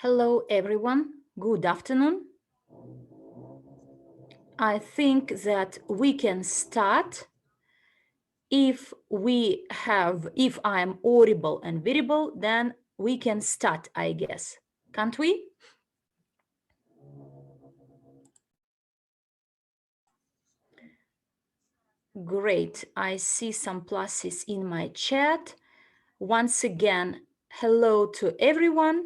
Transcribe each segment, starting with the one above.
Hello, everyone. Good afternoon. I think that we can start if I'm audible and visible, then we can start, I guess. Can't we? Great. I see some pluses in my chat. Once again, hello to everyone.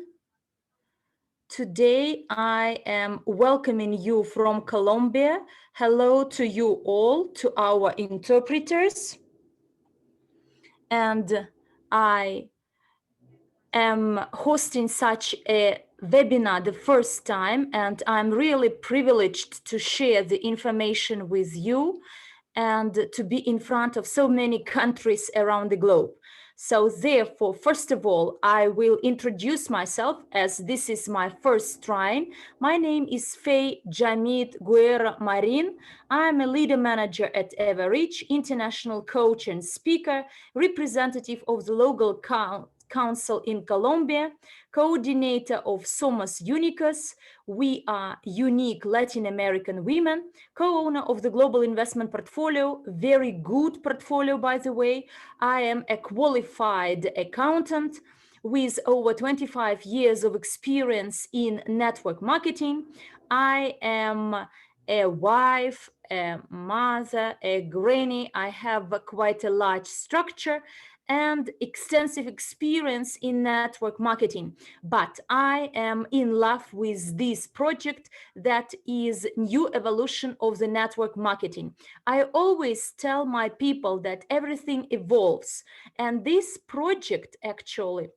Today, I am welcoming you from Colombia. Hello to you all, to our interpreters. And I am hosting such a webinar the first time, and I'm really privileged to share the information with you and to be in front of so many countries around the globe. So therefore, first of all, I will introduce myself as this is my first try. My name is Fay Jadime Guerro Marin. I'm a leader manager at Evorich, international coach and speaker, representative of the local council in Colombia, coordinator of Somos Unicus. We are unique Latin American women, co-owner of the global investment portfolio, very good portfolio, by the way. I am a qualified accountant with over 25 years of experience in network marketing. I am a wife, a mother, a granny. I have quite a large structure and extensive experience in network marketing. But I am in love with this project that is new evolution of the network marketing. I always tell my people that everything evolves, and this project actually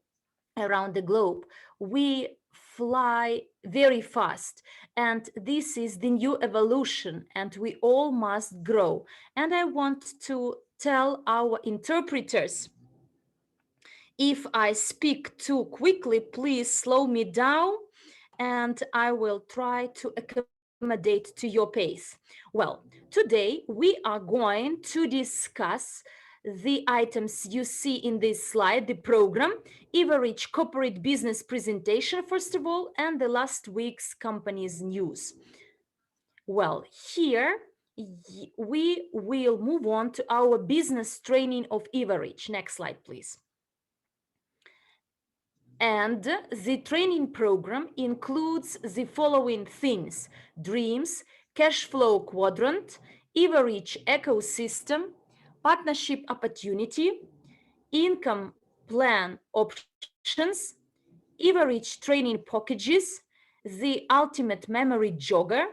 around the globe, we fly very fast, and this is the new evolution, and we all must grow. And I want to tell our interpreters, if I speak too quickly, please slow me down and I will try to accommodate to your pace. Well, today we are going to discuss the items you see in this slide, the program, Evorich corporate business presentation, first of all, and the last week's company's news. Well, here we will move on to our business training of Evorich. Next slide, please. And the training program includes the following things: dreams, cash flow quadrant, Evorich ecosystem, partnership opportunity, income plan options, Evorich training packages, the ultimate memory jogger,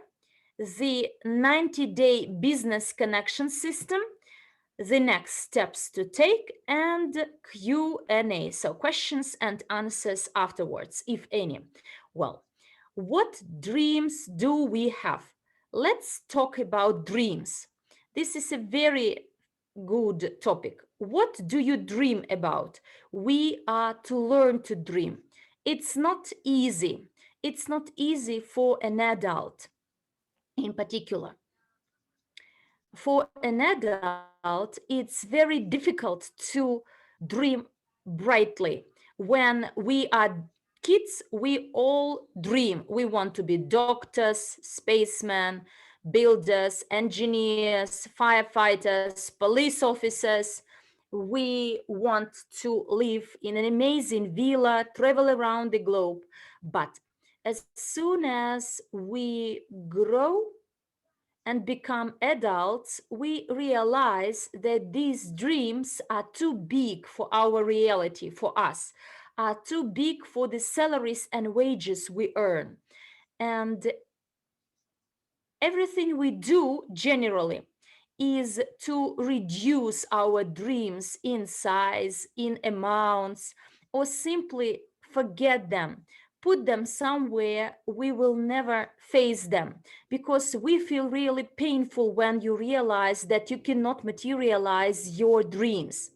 the 90-day business connection system, the next steps to take, and Q&A, so questions and answers afterwards, if any. Well, what dreams do we have? Let's talk about dreams. This is a very good topic. What do you dream about? We are to learn to dream. It's not easy. It's not easy for an adult in particular. For an adult, it's very difficult to dream brightly. When we are kids, we all dream. We want to be doctors, spacemen, builders, engineers, firefighters, police officers. We want to live in an amazing villa, travel around the globe. But as soon as we grow and become adults, we realize that these dreams are too big for our reality, for us, are too big for the salaries and wages we earn. And everything we do generally is to reduce our dreams in size, in amounts, or simply forget them, put them somewhere we will never face them, because we feel really painful when you realize that you cannot materialize your dreams.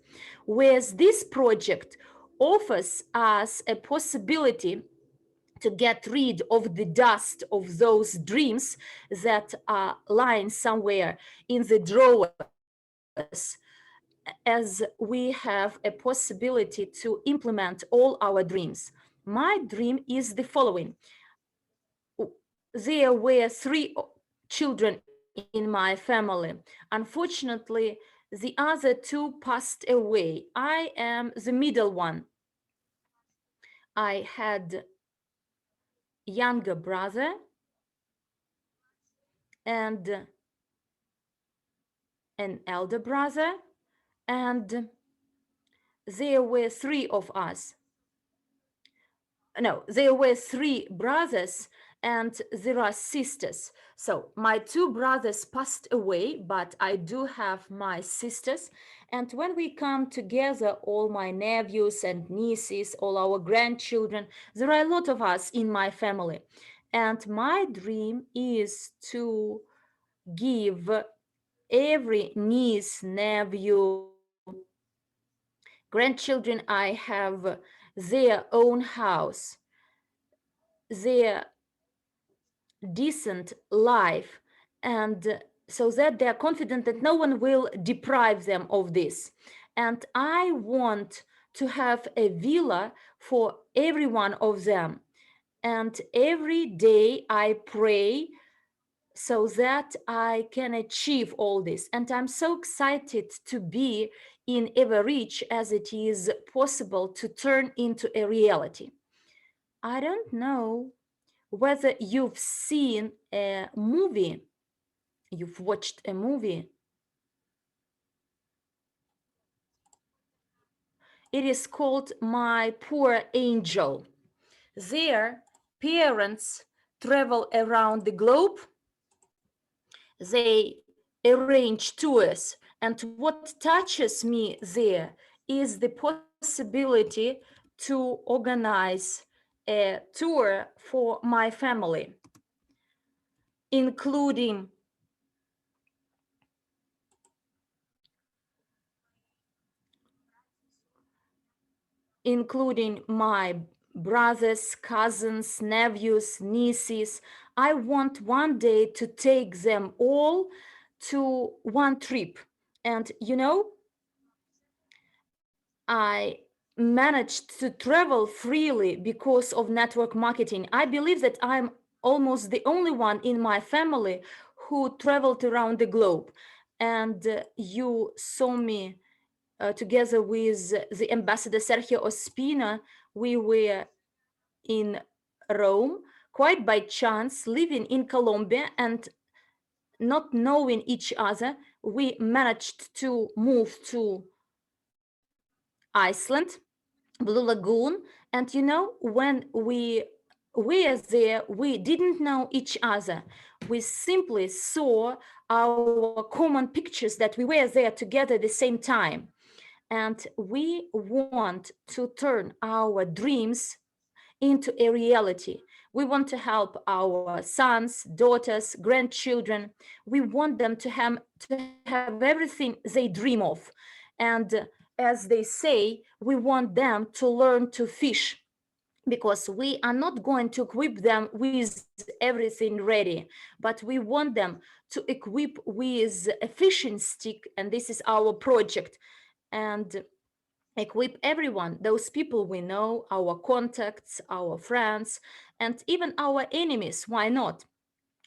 Whereas this project offers us a possibility to get rid of the dust of those dreams that are lying somewhere in the drawers, as we have a possibility to implement all our dreams. my dream is the following. There were 3 children in my family. Unfortunately, the other 2 passed away. I am the middle one. I had younger brother and an elder brother, and there were 3 of us. No, there were 3 brothers and there are sisters. So my 2 brothers passed away, but I do have my sisters. And when we come together, all my nephews and nieces, all our grandchildren, there are a lot of us in my family. And my dream is to give every niece, nephew, grandchildren I have their own house, their decent life, and so that they are confident that no one will deprive them of this. And I want to have a villa for every one of them. And every day I pray so that I can achieve all this. And I'm so excited to be in Evorich as it is possible to turn into a reality. I don't know whether you've seen a movie, you've watched a movie. It is called My Poor Angel. There, parents travel around the globe. They arrange tours. And what touches me there is the possibility to organize a tour for my family, including my brothers, cousins, nephews, nieces. I want one day to take them all to one trip. And I managed to travel freely because of network marketing. I believe that I'm almost the only one in my family who traveled around the globe. And you saw me together with the ambassador Sergio Ospina. We were in Rome quite by chance, living in Colombia and not knowing each other. We managed to move to Iceland, Blue Lagoon. And when we were there, we didn't know each other. We simply saw our common pictures that we were there together at the same time. And we want to turn our dreams into a reality. We want to help our sons, daughters, grandchildren. We want them to have everything they dream of. And as they say, we want them to learn to fish, because we are not going to equip them with everything ready, but we want them to equip with a fishing stick, and this is our project. And equip everyone, those people we know, our contacts, our friends, and even our enemies. Why not?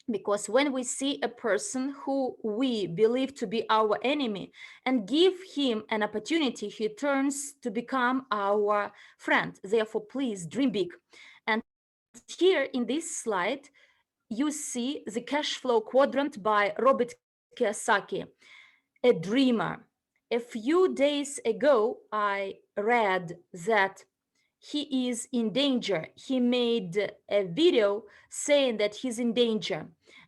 Because when we see a person who we believe to be our enemy and give him an opportunity, he turns to become our friend. Therefore, please dream big. And here in this slide, you see the cash flow quadrant by Robert Kiyosaki, a dreamer. A few days ago, I read that he is in danger. He made a video saying that he's in danger,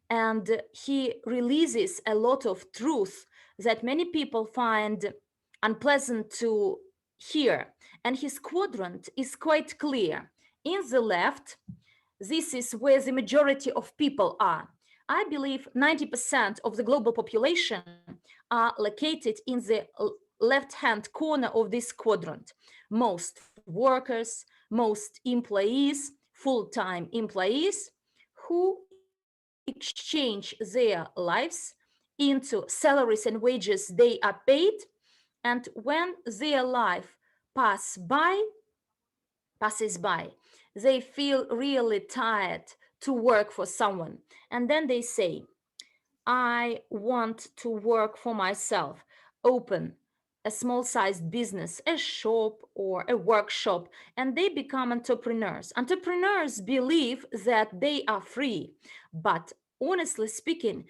and he releases a lot of truth that many people find unpleasant to hear. And his quadrant is quite clear. In the left, this is where the majority of people are. I believe 90% of the global population are located in the left-hand corner of this quadrant. Most workers, most employees, full-time employees who exchange their lives into salaries and wages they are paid. And when their life passes by, they feel really tired to work for someone. And then they say, I want to work for myself, open a small sized business, a shop or a workshop, and they become entrepreneurs. Entrepreneurs believe that they are free, but honestly speaking,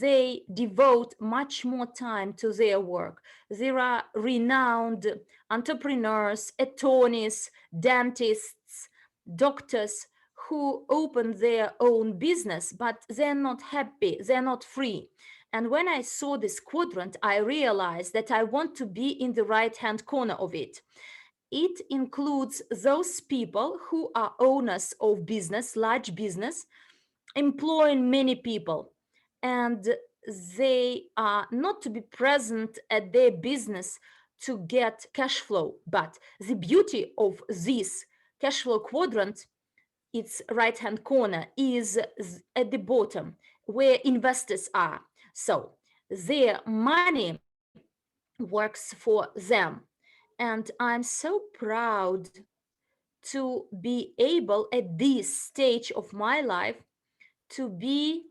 they devote much more time to their work. There are renowned entrepreneurs, attorneys, dentists, doctors who open their own business, but they're not happy, they're not free. And when I saw this quadrant, I realized that I want to be in the right-hand corner of it. It includes those people who are owners of business, large business, employing many people, and they are not to be present at their business to get cash flow. But the beauty of this cash flow quadrant, its right hand corner, is at the bottom where investors are. So their money works for them. And I'm so proud to be able at this stage of my life to be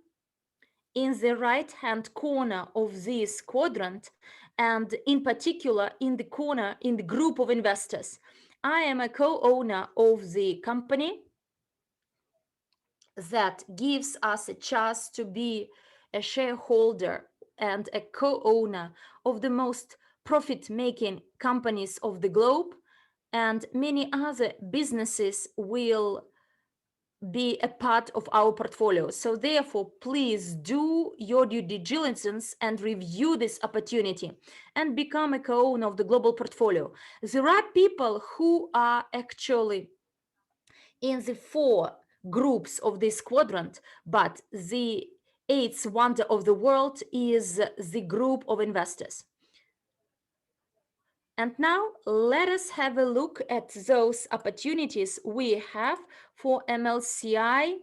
in the right hand corner of this quadrant, and in particular in the corner in the group of investors. I am a co-owner of the company that gives us a chance to be a shareholder and a co-owner of the most profit-making companies of the globe, and many other businesses will be a part of our portfolio. So therefore, please do your due diligence and review this opportunity and become a co-owner of the global portfolio. There are people who are actually in the four groups of this quadrant, but the eighth wonder of the world is the group of investors. And now let us have a look at those opportunities we have for MLCI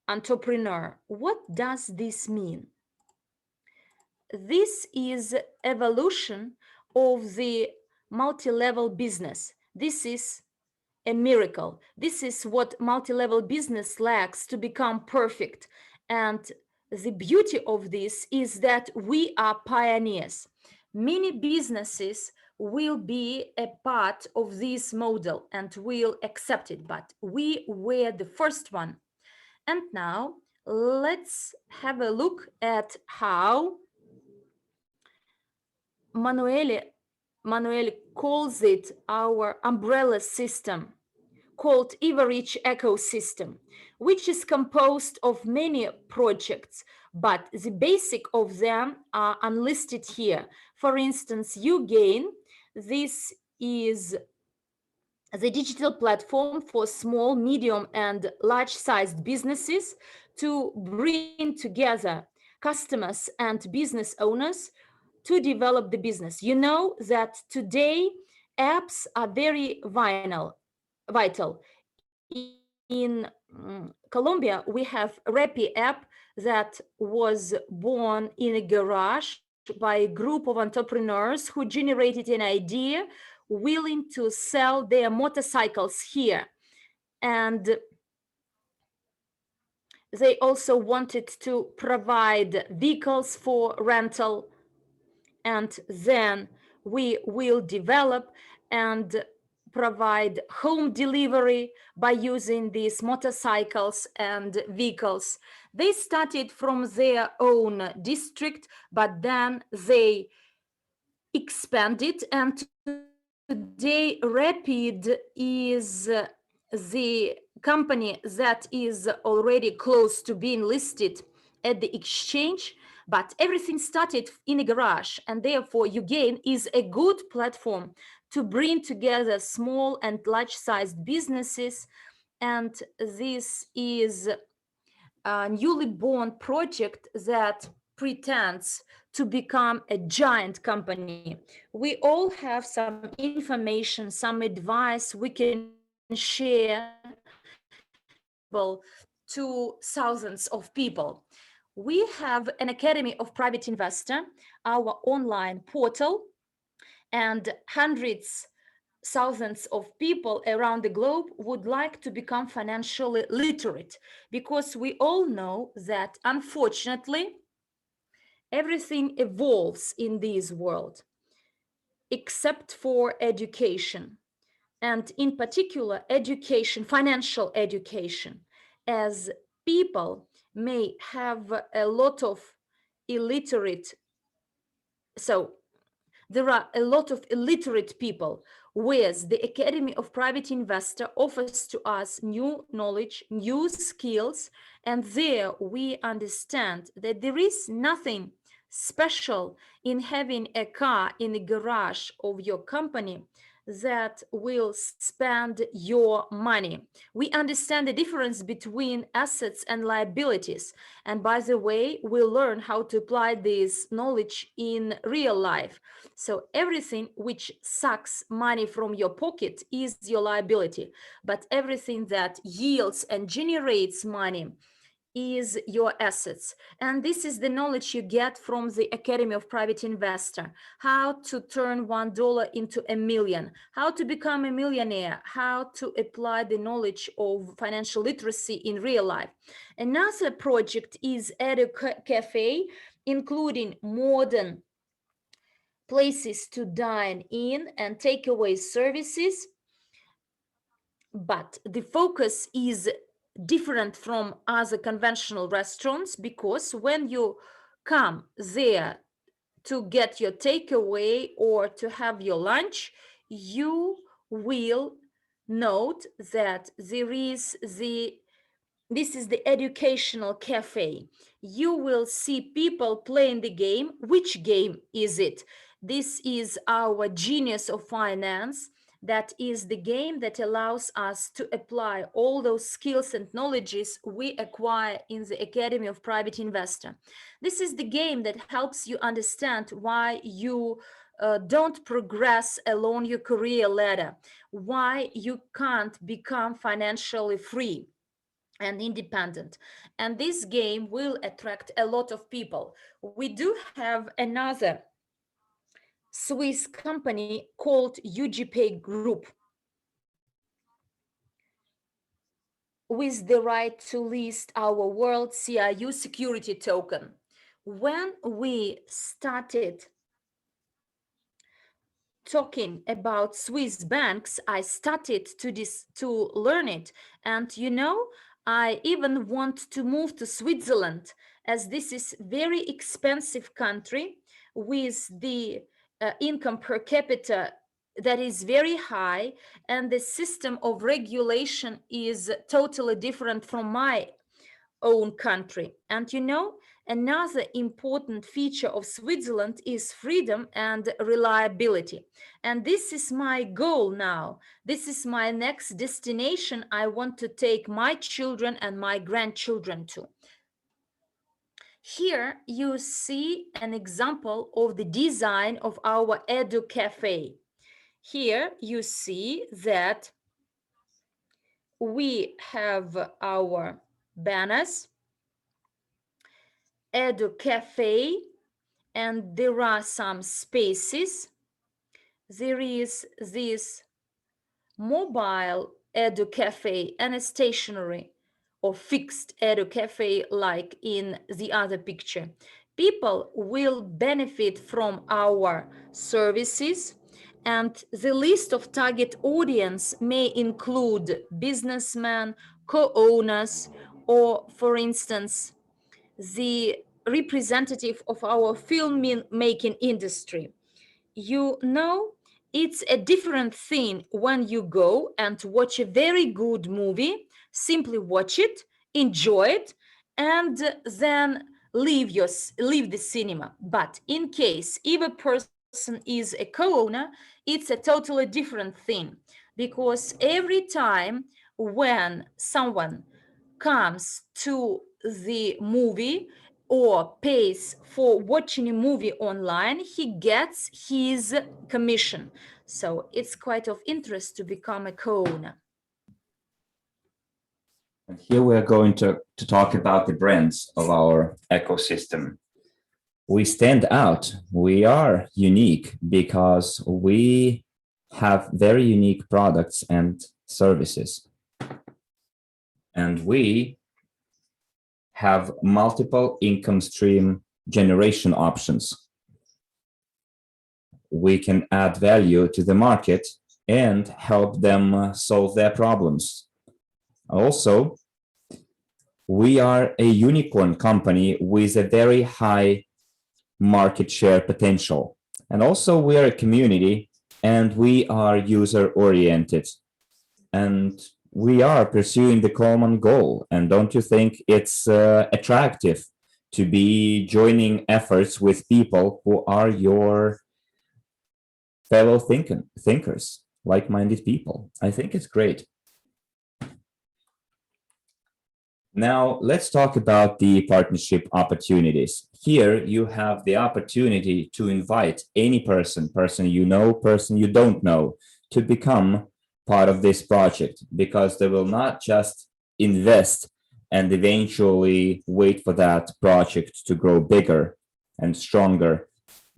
entrepreneur. What does this mean? This is evolution of the multi-level business. This is a miracle. This is what multi-level business lacks to become perfect. And the beauty of this is that we are pioneers. Many businesses will be a part of this model and will accept it, but we were the first one. And now let's have a look at how Manuele calls it our umbrella system, called Evorich ecosystem, which is composed of many projects, but the basic of them are unlisted here. For instance, UGain, this is the digital platform for small, medium, and large-sized businesses to bring together customers and business owners to develop the business. You know that today apps are very vital. In Colombia, we have Rappi app that was born in a garage by a group of entrepreneurs who generated an idea willing to sell their motorcycles here. And they also wanted to provide vehicles for rental. And then we will develop and provide home delivery by using these motorcycles and vehicles. They started from their own district, but then they expanded, and today Rapid is the company that is already close to being listed at the exchange, but everything started in a garage, and therefore UGain is a good platform to bring together small and large-sized businesses. And this is a newly born project that pretends to become a giant company. We all have some information, some advice we can share to thousands of people. We have an Academy of Private Investor, our online portal, and hundreds thousands of people around the globe would like to become financially literate, because we all know that unfortunately everything evolves in this world except for education, and in particular education, financial education, as people may have a lot of illiterate, so there are a lot of illiterate people, whereas the Academy of Private Investor offers to us new knowledge, new skills, and there we understand that there is nothing special in having a car in the garage of your company that will spend your money. We understand the difference between assets and liabilities. And by the way, we learn how to apply this knowledge in real life. So everything which sucks money from your pocket is your liability, but everything that yields and generates money is your assets. And this is the knowledge you get from the Academy of Private Investor: how to turn $1 into a million, how to become a millionaire, how to apply the knowledge of financial literacy in real life. Another project is Edu Cafe, including modern places to dine in and takeaway services. But the focus is different from other conventional restaurants, because when you come there to get your takeaway or to have your lunch, you will note that this is the educational cafe. You will see people playing the game. Which game is it? This is our Genius of Finance. That is the game that allows us to apply all those skills and knowledges we acquire in the Academy of Private Investor. This is the game that helps you understand why you don't progress along your career ladder, why you can't become financially free and independent. And this game will attract a lot of people. We do have another Swiss company called UGPay Group, with the right to list our WCRU security token. When we started talking about Swiss banks, I started to learn it. And you know, I even want to move to Switzerland, as this is very expensive country with the income per capita that is very high, and the system of regulation is totally different from my own country. And you know, another important feature of Switzerland is freedom and reliability. And this is my goal now. This is my next destination I want to take my children and my grandchildren to. Here you see an example of the design of our Edu Cafe. Here you see that we have our banners, Edu Cafe, and there are some spaces. There is this mobile Edu Cafe and a stationary or fixed Edu Cafe like in the other picture. People will benefit from our services, and the list of target audience may include businessmen, co-owners, or, for instance, the representative of our filmmaking industry. You know, it's a different thing when you go and watch a very good movie, simply watch it, enjoy it, and then leave the cinema. But in case if a person is a co-owner, it's a totally different thing, because every time when someone comes to the movie or pays for watching a movie online, he gets his commission. So it's quite of interest to become a co-owner. And here we are going to talk about the brands of our ecosystem. We stand out. We are unique because we have very unique products and services. And we have multiple income stream generation options. We can add value to the market and help them solve their problems. Also, we are a unicorn company with a very high market share potential. And also we are a community and we are user oriented. And we are pursuing the common goal. And don't you think it's attractive to be joining efforts with people who are your fellow thinkers, like-minded people? I think it's great. Now, let's talk about the partnership opportunities. Here, you have the opportunity to invite any person you know, person you don't know, to become part of this project, because they will not just invest and eventually wait for that project to grow bigger and stronger,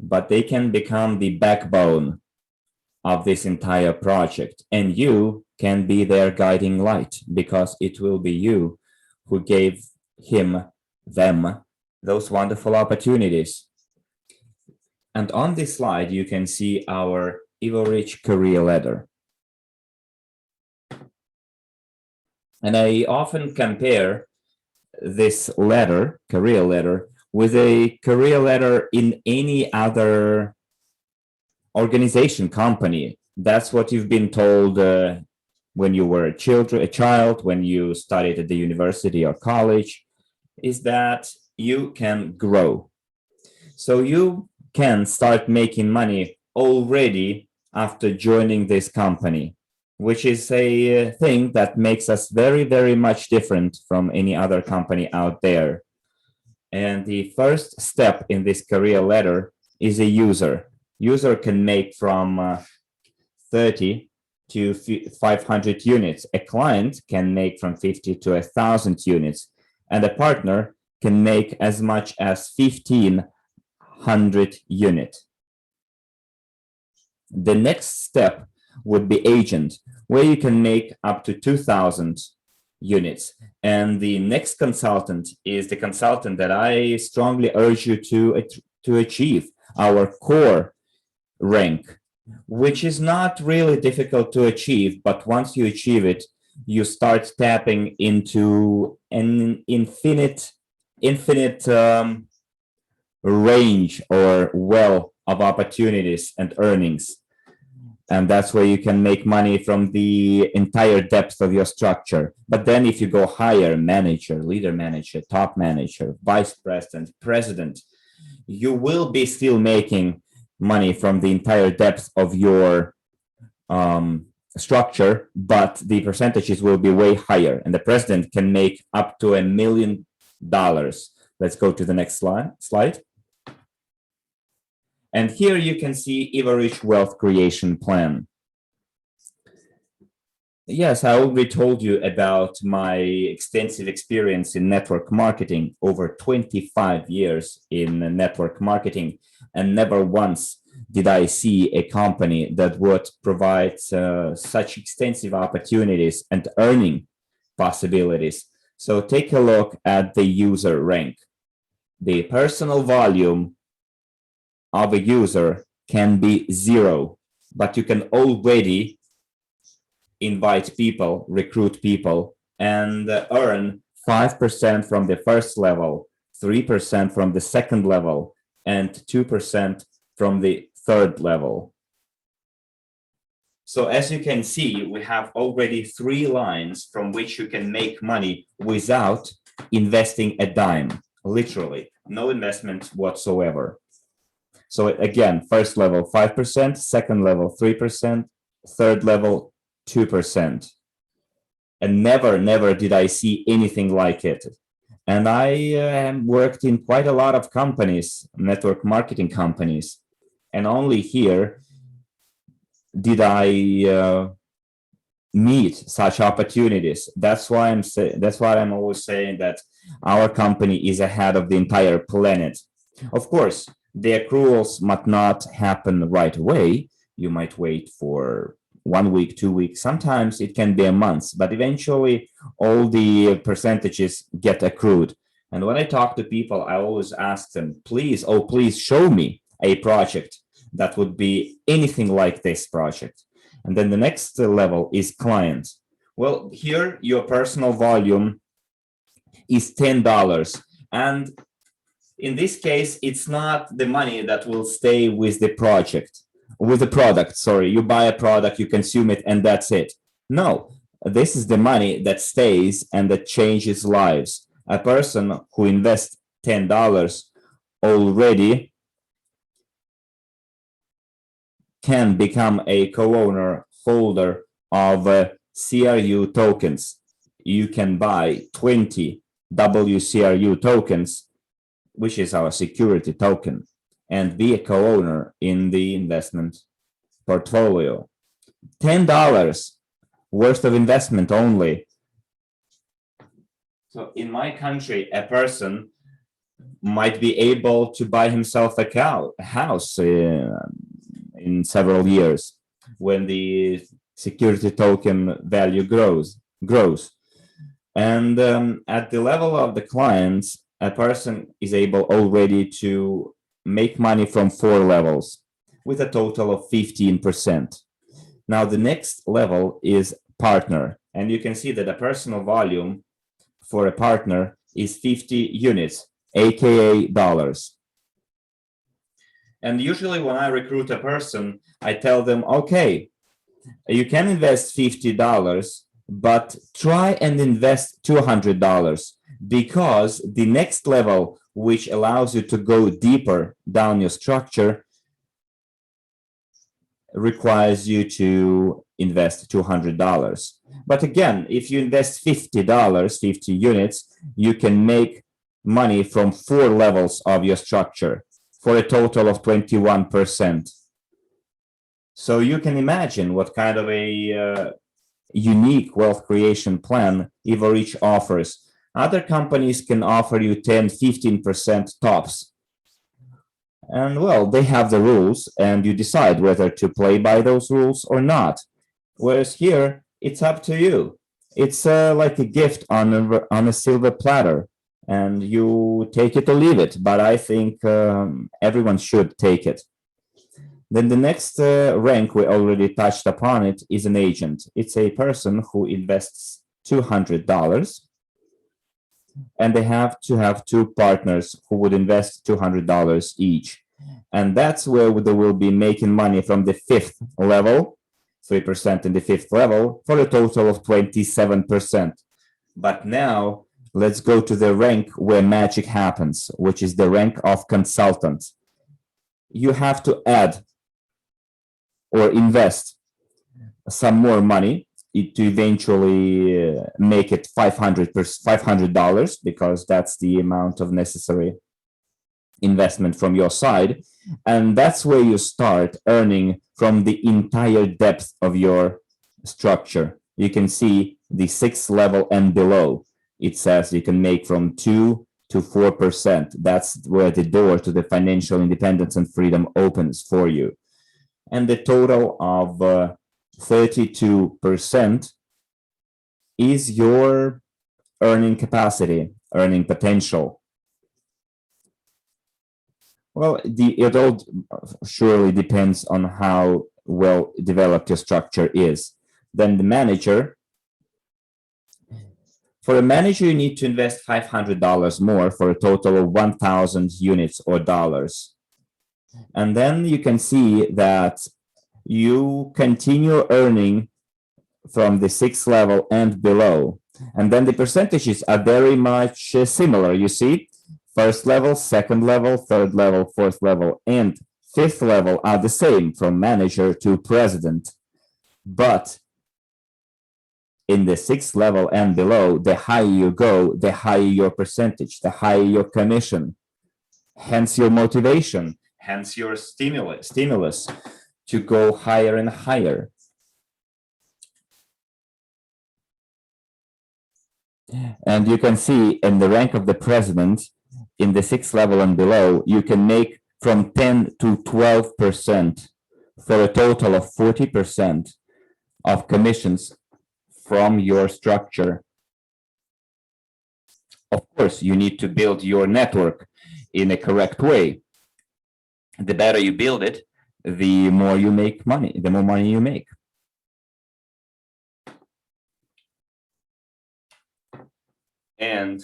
but they can become the backbone of this entire project. And you can be their guiding light, because it will be you who gave them those wonderful opportunities. And on this slide, you can see our Evorich career ladder. And I often compare this ladder, career ladder, with a career ladder in any other organization, company. That's what you've been told when you were a child, when you studied at the university or college, is that you can grow. So you can start making money already after joining this company, which is a thing that makes us very, very much different from any other company out there. And the first step in this career ladder is a user. User can make from 30 to 500 units. A client can make from 50 to 1,000 units, and a partner can make as much as 1,500 units. The next step would be agent, where you can make up to 2,000 units. And the next consultant is the consultant that I strongly urge you to achieve, our core rank, which is not really difficult to achieve, but once you achieve it, you start tapping into an infinite range or well of opportunities and earnings. And that's where you can make money from the entire depth of your structure. But then if you go higher, manager, leader manager, top manager, vice president, president, you will be still making money from the entire depth of your structure, but the percentages will be way higher, and the president can make up to $1 million. Let's go to the next slide. And here you can see Evorich wealth creation plan. Yes, I already told you about my extensive experience in network marketing, over 25 years in network marketing, and never once did I see a company that would provide such extensive opportunities and earning possibilities. So take a look at the user rank. The personal volume of a user can be 0, but you can already invite people, recruit people, and earn 5% from the first level, 3% from the second level, and 2% from the third level. So as you can see, we have already 3 lines from which you can make money without investing a dime, literally, no investment whatsoever. So again, first level 5%, second level 3%, third level 2%. And never did I see anything like it. And I worked in quite a lot of companies, network marketing companies, and only here did I meet such opportunities. That's why I'm always saying that our company is ahead of the entire planet. Of course, the accruals must not happen right away, You might wait for 1 week, 2 weeks. Sometimes it can be a month, but eventually all the percentages get accrued. And when I talk to people, I always ask them, please, oh, please show me a project that would be anything like this project. And then the next level is client. Well, here your personal volume is $10. And in this case, it's not the money that will stay with the project, with the product. Sorry, you buy a product, you consume it, and that's it. No, this is the money that stays and that changes lives. A person who invests $10 already can become a co-owner holder of CRU tokens. You can buy 20 WCRU tokens, which is our security token, and be a co-owner in the investment portfolio. $10 worth of investment only. So in my country, a person might be able to buy himself a house in several years when the security token value grows. And at the level of the clients, a person is able already to make money from 4 levels with a total of 15%. Now, the next level is partner. And you can see that the personal volume for a partner is 50 units, aka dollars. And usually when I recruit a person, I tell them, okay, you can invest $50, but try and invest $200, because the next level, which allows you to go deeper down your structure, requires you to invest $200. But again, if you invest $50, 50 units, you can make money from 4 levels of your structure for a total of 21%. So you can imagine what kind of a unique wealth creation plan Evorich offers. Other companies can offer you 10-15% tops. And well, they have the rules, and you decide whether to play by those rules or not. Whereas here, it's up to you. It's like a gift on a silver platter, and you take it or leave it. But I think everyone should take it. Then the next rank, we already touched upon it, is an agent. It's a person who invests $200, and they have to have 2 partners who would invest $200 each. And that's where they will be making money from the 5th level, 3% in the 5th level, for a total of 27%. But now let's go to the rank where magic happens, which is the rank of consultant. You have to add or invest some more money to eventually make it $500, because that's the amount of necessary investment from your side. And that's where you start earning from the entire depth of your structure. You can see the 6th level and below. It says you can make from 2 to 4%. That's where the door to the financial independence and freedom opens for you. And the total of 32% is your earning capacity, earning potential. Well, it all surely depends on how well developed your structure is. Then the manager. For a manager, you need to invest $500 more for a total of 1,000 units or dollars. And then you can see that you continue earning from the 6th level and below. And then the percentages are very much similar. You see, 1st level, 2nd level, 3rd level, 4th level, and 5th level are the same from manager to president. But in the 6th level and below, the higher you go, the higher your percentage, the higher your commission, hence your motivation, hence your stimulus to go higher and higher. And you can see in the rank of the president, in the 6th level and below, you can make from 10 to 12% for a total of 40% of commissions from your structure. Of course, you need to build your network in a correct way. The better you build it, the more you make money, the more money you make. And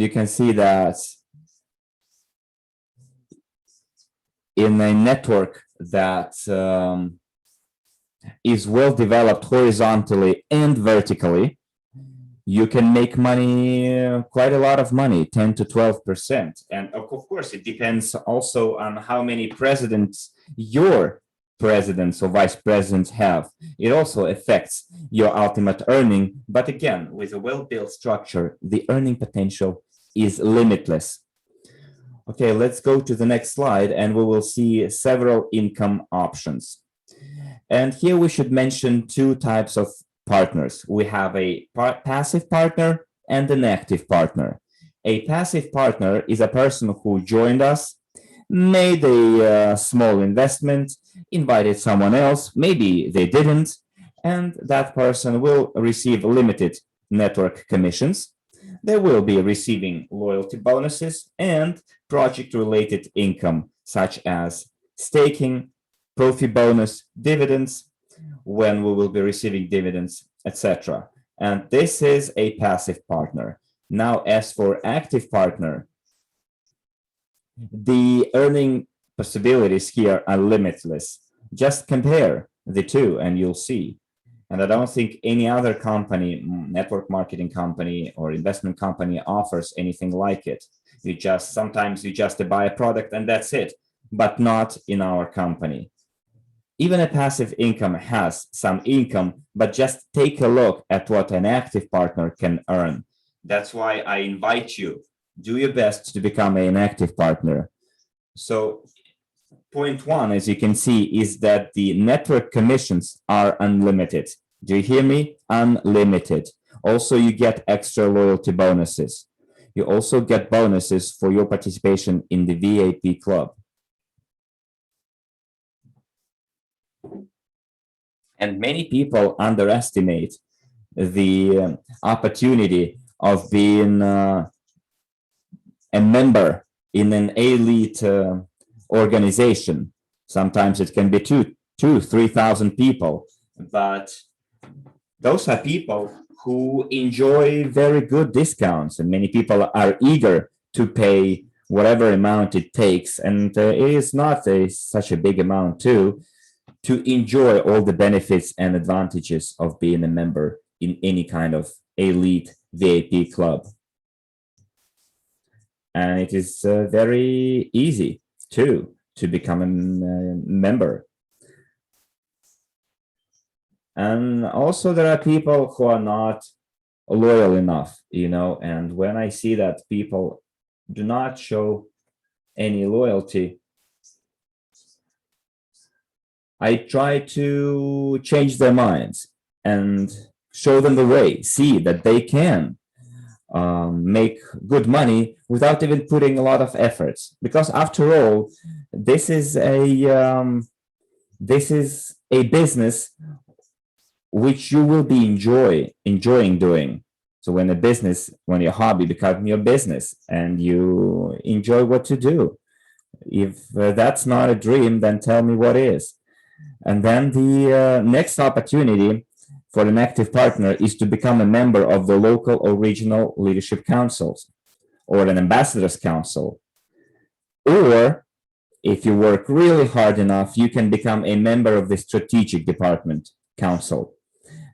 you can see that in a network that is well developed horizontally and vertically, you can make money, quite a lot of money, 10 to 12%. And of course, it depends also on how many presidents your presidents or vice presidents have. It also affects your ultimate earning. But again, with a well-built structure, the earning potential is limitless. Okay, let's go to the next slide and we will see several income options. And here we should mention two types of partners. We have a passive partner and an active partner. A passive partner is a person who joined us, made a small investment, invited someone else, maybe they didn't, and that person will receive limited network commissions. They will be receiving loyalty bonuses and project-related income, such as staking, profit bonus, dividends, when we will be receiving dividends, etc. And this is a passive partner. Now, as for active partner, the earning possibilities here are limitless. Just compare the two and you'll see. And I don't think any other company, network marketing company or investment company offers anything like it. Sometimes you just buy a product and that's it, but not in our company. Even a passive income has some income, but just take a look at what an active partner can earn. That's why I invite you, do your best to become an active partner. So point one, as you can see, is that the network commissions are unlimited. Do you hear me? Unlimited. Also, you get extra loyalty bonuses. You also get bonuses for your participation in the VIP club. And many people underestimate the opportunity of being a member in an elite organization. Sometimes it can be 3,000 people, but those are people who enjoy very good discounts, and many people are eager to pay whatever amount it takes, and it is not such a big amount too, to enjoy all the benefits and advantages of being a member in any kind of elite VIP club. And it is very easy too to become a member. And also there are people who are not loyal enough, and when I see that people do not show any loyalty, I try to change their minds and show them the way, see that they can make good money without even putting a lot of efforts. Because after all, this is a business which you will be enjoying doing. So when your hobby becomes your business and you enjoy what you do, if that's not a dream, then tell me what is. And then the next opportunity for an active partner is to become a member of the local or regional leadership councils or an ambassador's council. Or if you work really hard enough, you can become a member of the strategic department council.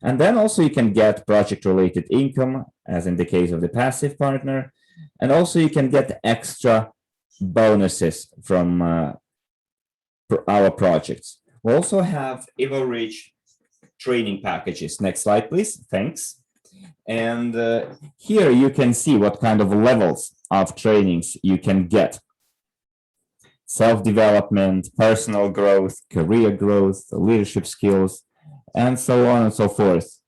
And then also you can get project-related income, as in the case of the passive partner. And also you can get extra bonuses from our projects. We also have Evorich training packages. Next slide, please. Thanks. And here you can see what kind of levels of trainings you can get. Self-development, personal growth, career growth, leadership skills, and so on and so forth.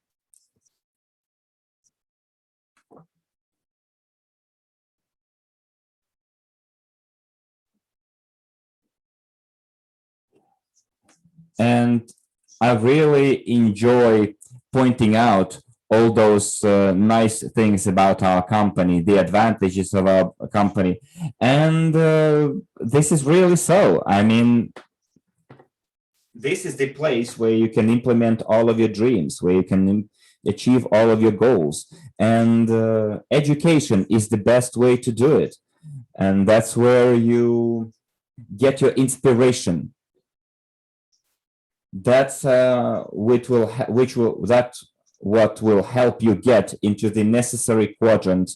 And I really enjoy pointing out all those nice things about our company, the advantages of our company. And this is really so. I mean, this is the place where you can implement all of your dreams, where you can achieve all of your goals. And education is the best way to do it. And that's where you get your inspiration. That's what will help you get into the necessary quadrant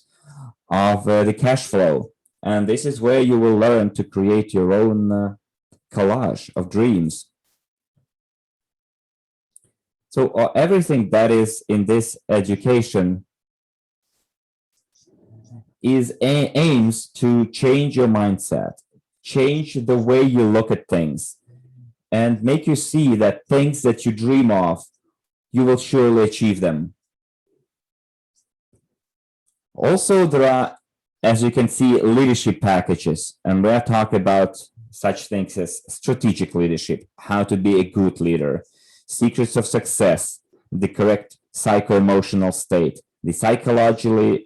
of the cash flow. And this is where you will learn to create your own collage of dreams. So everything that is in this education is aims to change your mindset, change the way you look at things, and make you see that things that you dream of, you will surely achieve them. Also, there are, as you can see, leadership packages, and we're talking about such things as strategic leadership, how to be a good leader, secrets of success, the correct psycho-emotional state, the psychology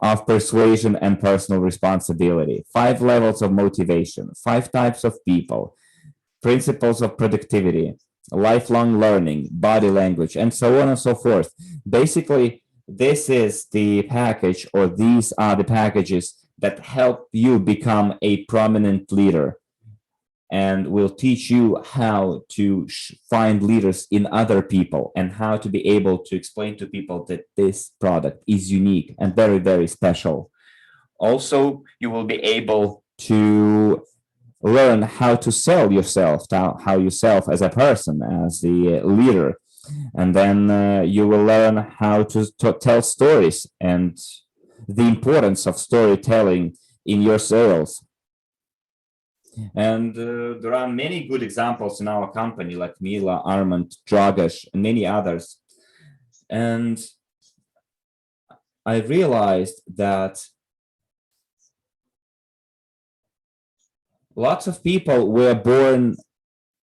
of persuasion and personal responsibility, 5 levels of motivation, 5 types of people, principles of productivity, lifelong learning, body language, and so on and so forth. Basically, this is the package, or these are the packages that help you become a prominent leader, and will teach you how to find leaders in other people and how to be able to explain to people that this product is unique and very, very special. Also, you will be able to learn how to sell yourself, how yourself as a person, as the leader. And then you will learn how to tell stories and the importance of storytelling in your sales. And there are many good examples in our company, like Mila, Armand, Dragash, and many others. And I realized that lots of people were born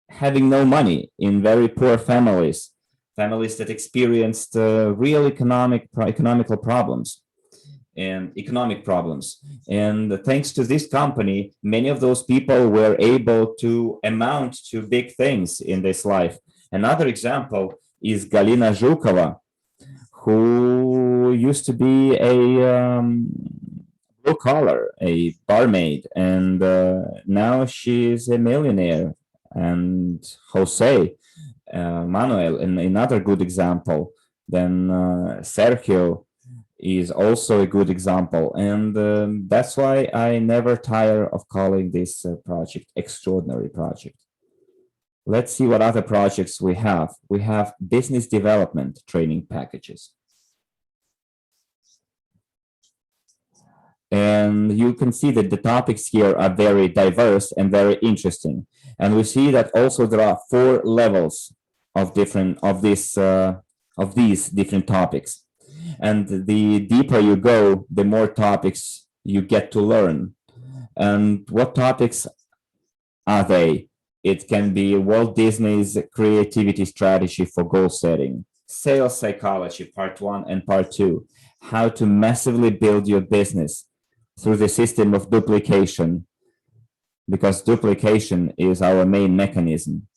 having no money in very poor families, families that experienced real economical problems. And economic problems. And thanks to this company, many of those people were able to amount to big things in this life. Another example is Galina Zhukova, who used to be a blue collar, a barmaid, and now she's a millionaire. And Jose Manuel, another good example. Then Sergio is also a good example, and that's why I never tire of calling this project extraordinary project. Let's see what other projects we have. We have business development training packages. And you can see that the topics here are very diverse and very interesting. And we see that also there are 4 levels of these different topics. And the deeper you go, the more topics you get to learn. And what topics are they? It can be Walt Disney's creativity strategy for goal setting, sales psychology, part 1 and part 2, how to massively build your business through the system of duplication, because duplication is our main mechanism.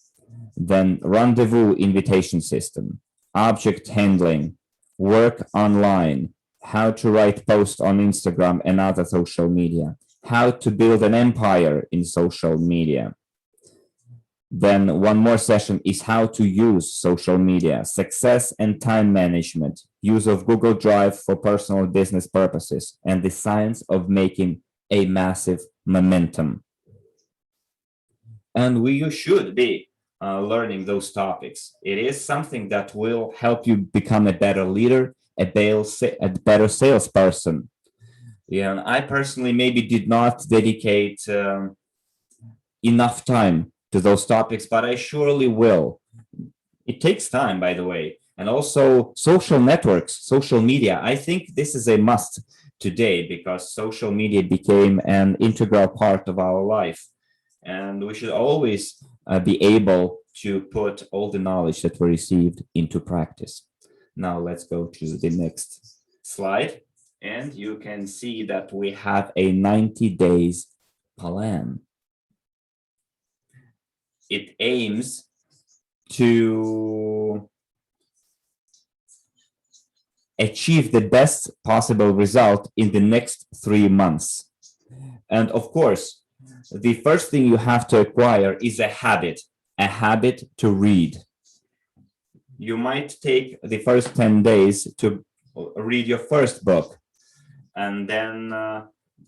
Then rendezvous invitation system, object handling, work online, how to write posts on Instagram and other social media, how to build an empire in social media. Then one more session is how to use social media, success and time management, use of Google Drive for personal business purposes, and the science of making a massive momentum. And you should be learning those topics. It is something that will help you become a better leader, a better salesperson. Yeah, and I personally maybe did not dedicate enough time to those topics, but I surely will. It takes time, by the way. And also social networks, social media. I think this is a must today because social media became an integral part of our life. And we should always be able to put all the knowledge that we received into practice. Now let's go to the next slide, and you can see that we have a 90 days plan. It aims to achieve the best possible result in the next 3 months. And of course, the first thing you have to acquire is a habit to read. You might take the first 10 days to read your first book, and then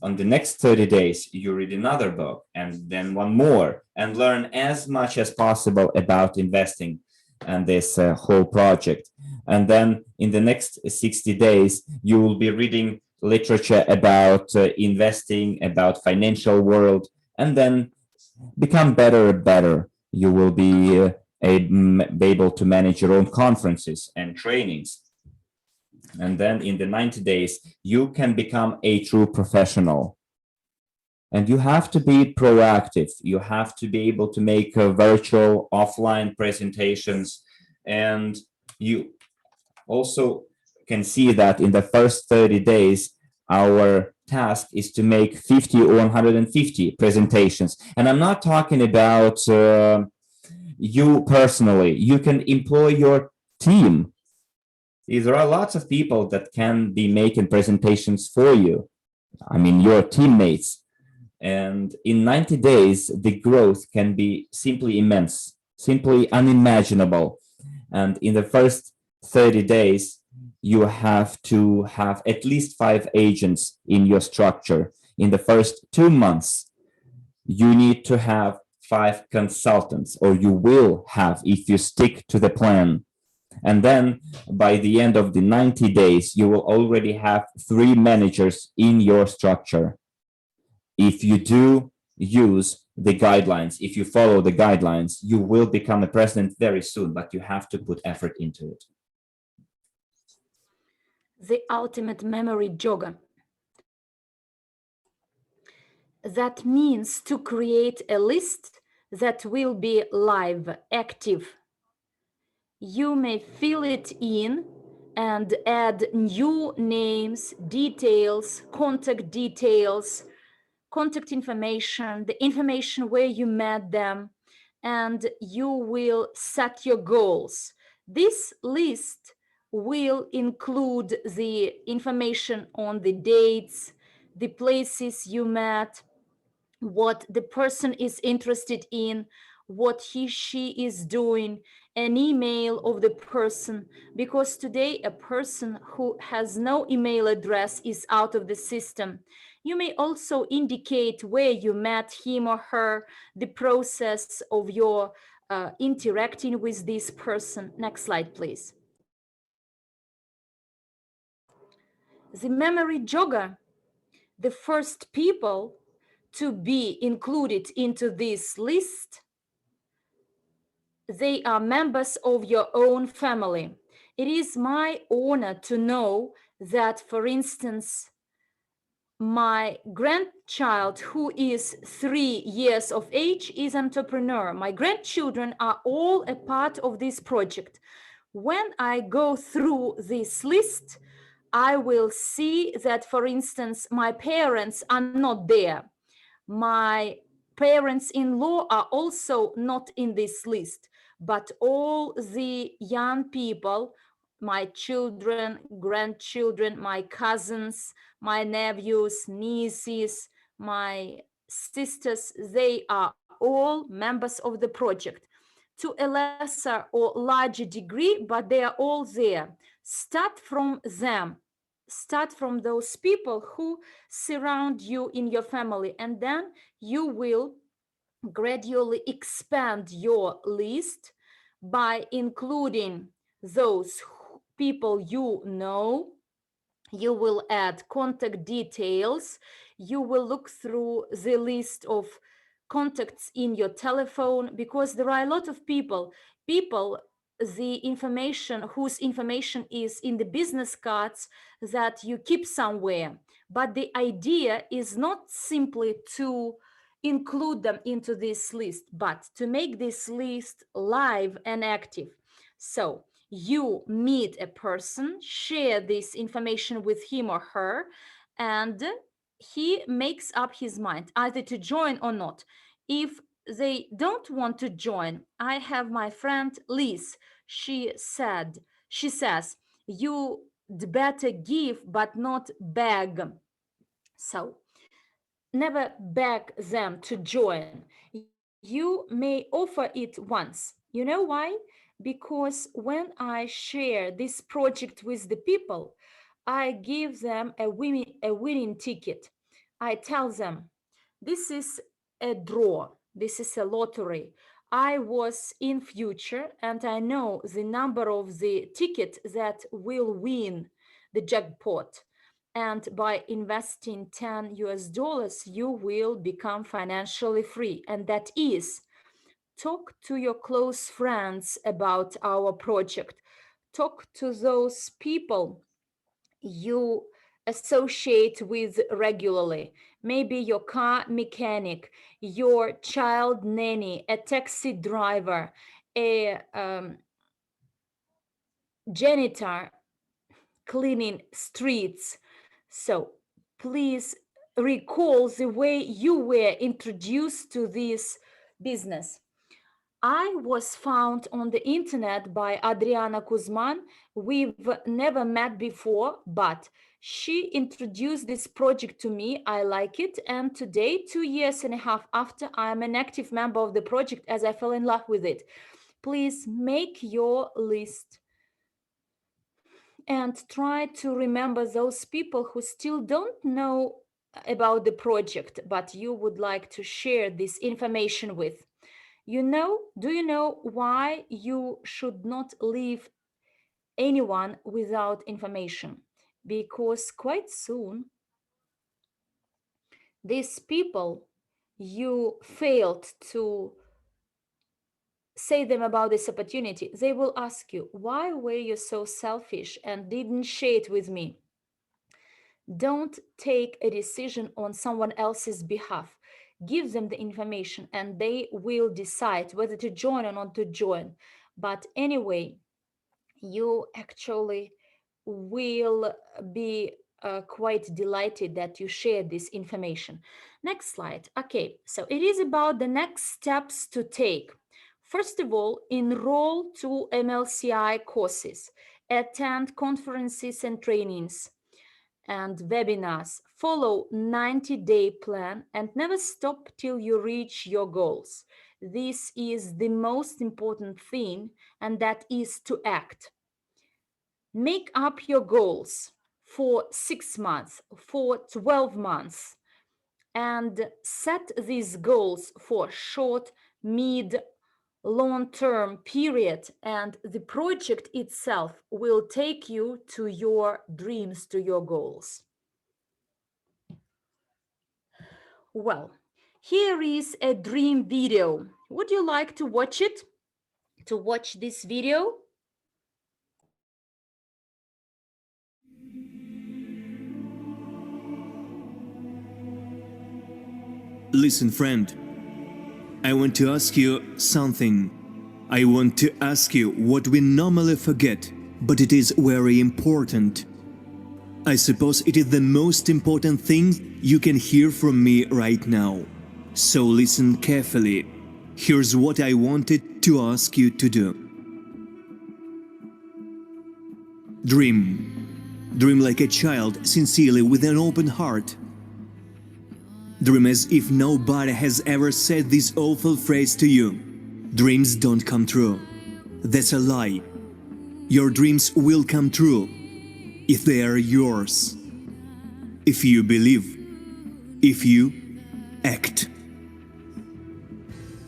on the next 30 days, you read another book, and then one more, and learn as much as possible about investing and this whole project. And then in the next 60 days, you will be reading literature about investing, about financial world, and then become better and better. You will be able to manage your own conferences and trainings. And then in the 90 days, you can become a true professional. And you have to be proactive. You have to be able to make virtual, offline presentations. And you also can see that in the first 30 days, our task is to make 50 or 150 presentations. And I'm not talking about you personally. You can employ your team. There are lots of people that can be making presentations for you. I mean, your teammates. And in 90 days, the growth can be simply immense, simply unimaginable. And in the first 30 days, you have to have at least 5 agents in your structure. In the first 2 months, you need to have 5 consultants, or you will have if you stick to the plan. And then by the end of the 90 days, you will already have 3 managers in your structure. If you do use the guidelines, if you follow the guidelines, you will become a president very soon, but you have to put effort into it. The ultimate memory jogger. That means to create a list that will be live, active. You may fill it in and add new names, details, contact information, the information where you met them, and you will set your goals. This list will include the information on the dates, the places you met, what the person is interested in, what she is doing, an email of the person, because today a person who has no email address is out of the system. You may also indicate where you met him or her, the process of your interacting with this person. Next slide, please. The memory jogger, the first people to be included into this list, they are members of your own family. It is my honor to know that, for instance, my grandchild, who is 3 years of age, is an entrepreneur. My grandchildren are all a part of this project. When I go through this list, I will see that, for instance, my parents are not there. My parents-in-law are also not in this list, but all the young people, my children, grandchildren, my cousins, my nephews, nieces, my sisters, they are all members of the project to a lesser or larger degree, but they are all there. Start from them. Start from those people who surround you in your family, and then you will gradually expand your list by including those people you know. You will add contact details. You will look through the list of contacts in your telephone, because there are a lot of people the information whose information is in the business cards that you keep somewhere. But the idea is not simply to include them into this list, but to make this list live and active. So you meet a person, share this information with him or her, and he makes up his mind either to join or not. If they don't want to join, I have my friend Liz. She says, you better give but not beg. So never beg them to join. You may offer it once. You know why? Because when I share this project with the people, I give them a winning ticket. I tell them, this is a draw, this is a lottery. I was in future and I know the number of the ticket that will win the jackpot, and by investing 10 US dollars you will become financially free. And that is, talk to your close friends about our project, talk to those people you associate with regularly, maybe your car mechanic, your child nanny, a taxi driver, a janitor cleaning streets. So please recall the way you were introduced to this business. I was found on the internet by Adriana Kuzman. We've never met before, but she introduced this project to me. I like it. And today, 2 years and a half after, I am an active member of the project as I fell in love with it. Please make your list and try to remember those people who still don't know about the project, but you would like to share this information with. Do you know why you should not leave anyone without information? Because quite soon, these people you failed to say them about this opportunity, they will ask you, why were you so selfish and didn't share it with me? Don't take a decision on someone else's behalf. Give them the information and they will decide whether to join or not to join. But anyway, you actually will be quite delighted that you shared this information. Next slide. Okay, so it is about the next steps to take. First of all, enroll to MLCI courses, attend conferences and trainings and webinars, follow 90-day plan and never stop till you reach your goals. This is the most important thing, and that is to act. Make up your goals for 6 months, for 12 months, and set these goals for short, mid, long-term period, and the project itself will take you to your dreams, to your goals. Well, here is a dream video. Would you like to watch it? To watch this video? Listen, friend, I want to ask you something. I want to ask you what we normally forget, but it is very important. I suppose it is the most important thing you can hear from me right now. So listen carefully. Here's what I wanted to ask you to do. Dream. Dream like a child, sincerely, with an open heart. Dream as if nobody has ever said this awful phrase to you. Dreams don't come true. That's a lie. Your dreams will come true if they are yours. If you believe. If you act.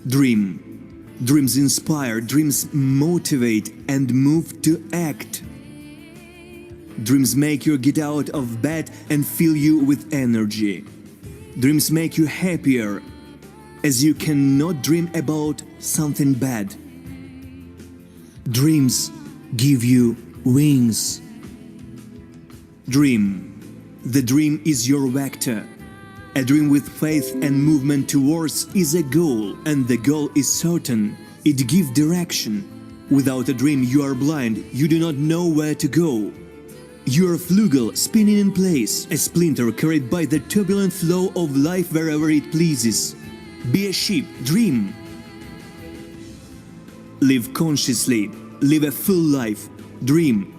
Dream. Dreams inspire, dreams motivate and move to act. Dreams make you get out of bed and fill you with energy. Dreams make you happier, as you cannot dream about something bad. Dreams give you wings. Dream. The dream is your vector. A dream with faith and movement towards is a goal, and the goal is certain. It gives direction. Without a dream, you are blind, you do not know where to go. You are a flugel spinning in place, a splinter carried by the turbulent flow of life wherever it pleases. Be a sheep, dream. Live consciously, live a full life, dream.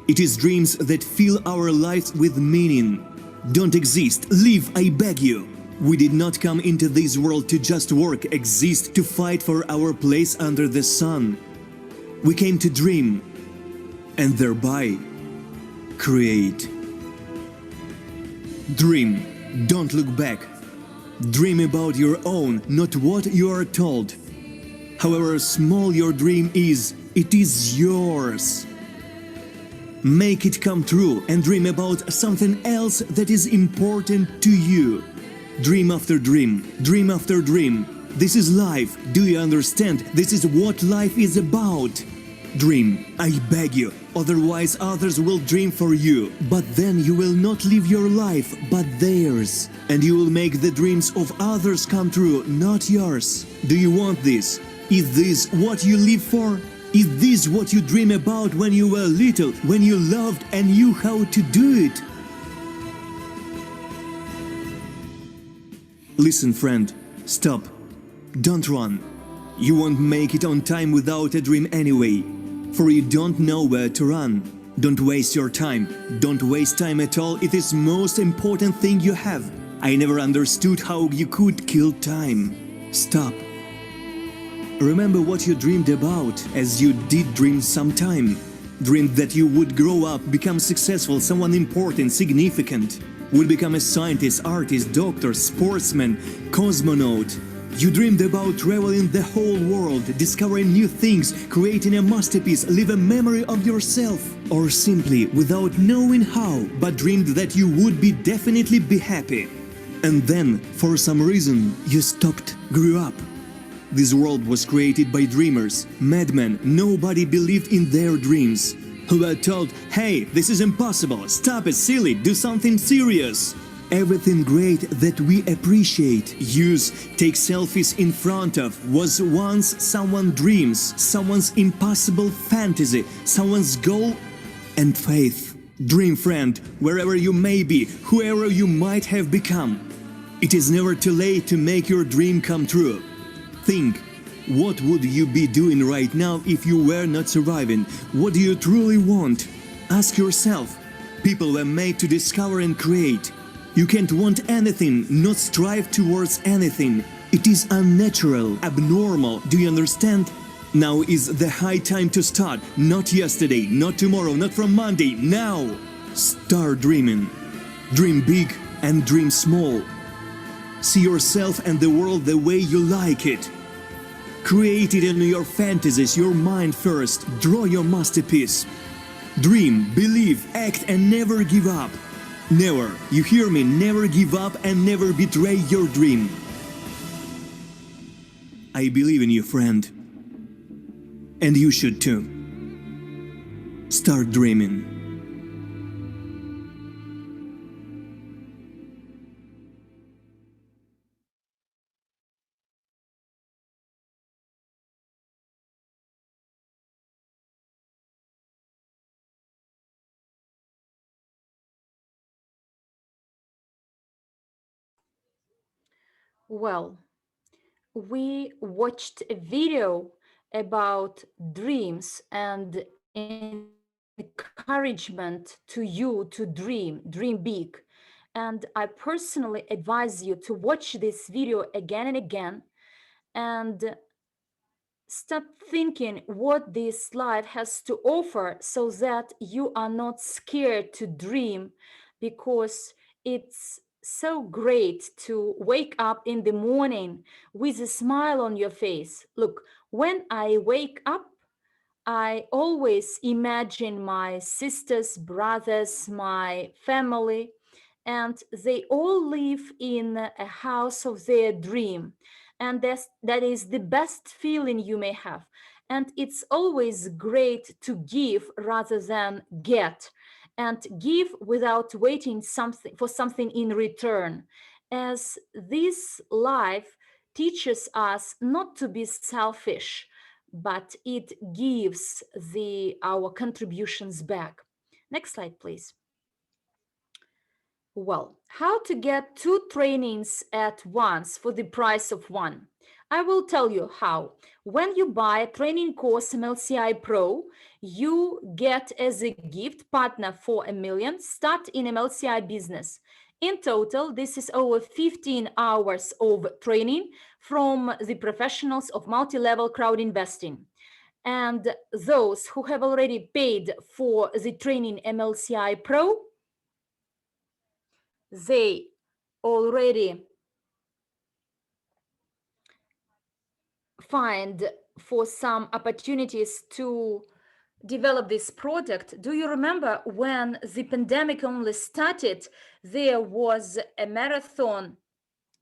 It is dreams that fill our lives with meaning. Don't exist, live, I beg you. We did not come into this world to just work, exist, to fight for our place under the sun. We came to dream, and thereby create. Dream, don't look back. Dream about your own, not what you are told. However small your dream is, it is yours. Make it come true and dream about something else that is important to you. Dream after dream, dream after dream. This is life, do you understand? This is what life is about. Dream, I beg you, otherwise others will dream for you. But then you will not live your life, but theirs. And you will make the dreams of others come true, not yours. Do you want this? Is this what you live for? Is this what you dream about when you were little, when you loved and knew how to do it? Listen, friend, stop. Don't run. You won't make it on time without a dream anyway, for you don't know where to run. Don't waste your time. Don't waste time at all. It is the most important thing you have. I never understood how you could kill time. Stop. Remember what you dreamed about, as you did dream sometime. Dreamed that you would grow up, become successful, someone important, significant. Would become a scientist, artist, doctor, sportsman, cosmonaut. You dreamed about traveling the whole world, discovering new things, creating a masterpiece, leave a memory of yourself. Or simply, without knowing how, but dreamed that you would definitely be happy. And then, for some reason, you stopped, grew up. This world was created by dreamers, madmen. Nobody believed in their dreams. Who were told, hey, this is impossible, stop it, silly, do something serious. Everything great that we appreciate, use, take selfies in front of, was once someone's dreams, someone's impossible fantasy, someone's goal and faith. Dream friend, wherever you may be, whoever you might have become. It is never too late to make your dream come true. Think, what would you be doing right now if you were not surviving? What do you truly want? Ask yourself. People were made to discover and create. You can't want anything, not strive towards anything. It is unnatural, abnormal, do you understand? Now is the high time to start, not yesterday, not tomorrow, not from Monday, now! Start dreaming. Dream big and dream small. See yourself and the world the way you like it. Create it in your fantasies, your mind first. Draw your masterpiece. Dream, believe, act and never give up. Never, you hear me, never give up and never betray your dream. I believe in you, friend. And you should too. Start dreaming. Well, we watched a video about dreams and encouragement to you to dream big. And I personally advise you to watch this video again and again and stop thinking what this life has to offer so that you are not scared to dream, because it's so great to wake up in the morning with a smile on your face. Look, when I wake up, I always imagine my sisters, brothers, my family, and they all live in a house of their dream. And that is the best feeling you may have. And it's always great to give rather than get, and give without waiting something for something in return. as this life teaches us not to be selfish, but it gives our contributions back. Next slide, please. Well, how to get 2 trainings at once for the price of one? I will tell you how. When you buy a training course MLCI Pro, you get as a gift partner for $1 million, start in MLCI Business. In total, this is over 15 hours of training from the professionals of multi-level crowd investing. And those who have already paid for the training MLCI Pro, they already find for some opportunities to develop this product. Do you remember when the pandemic only started, there was a marathon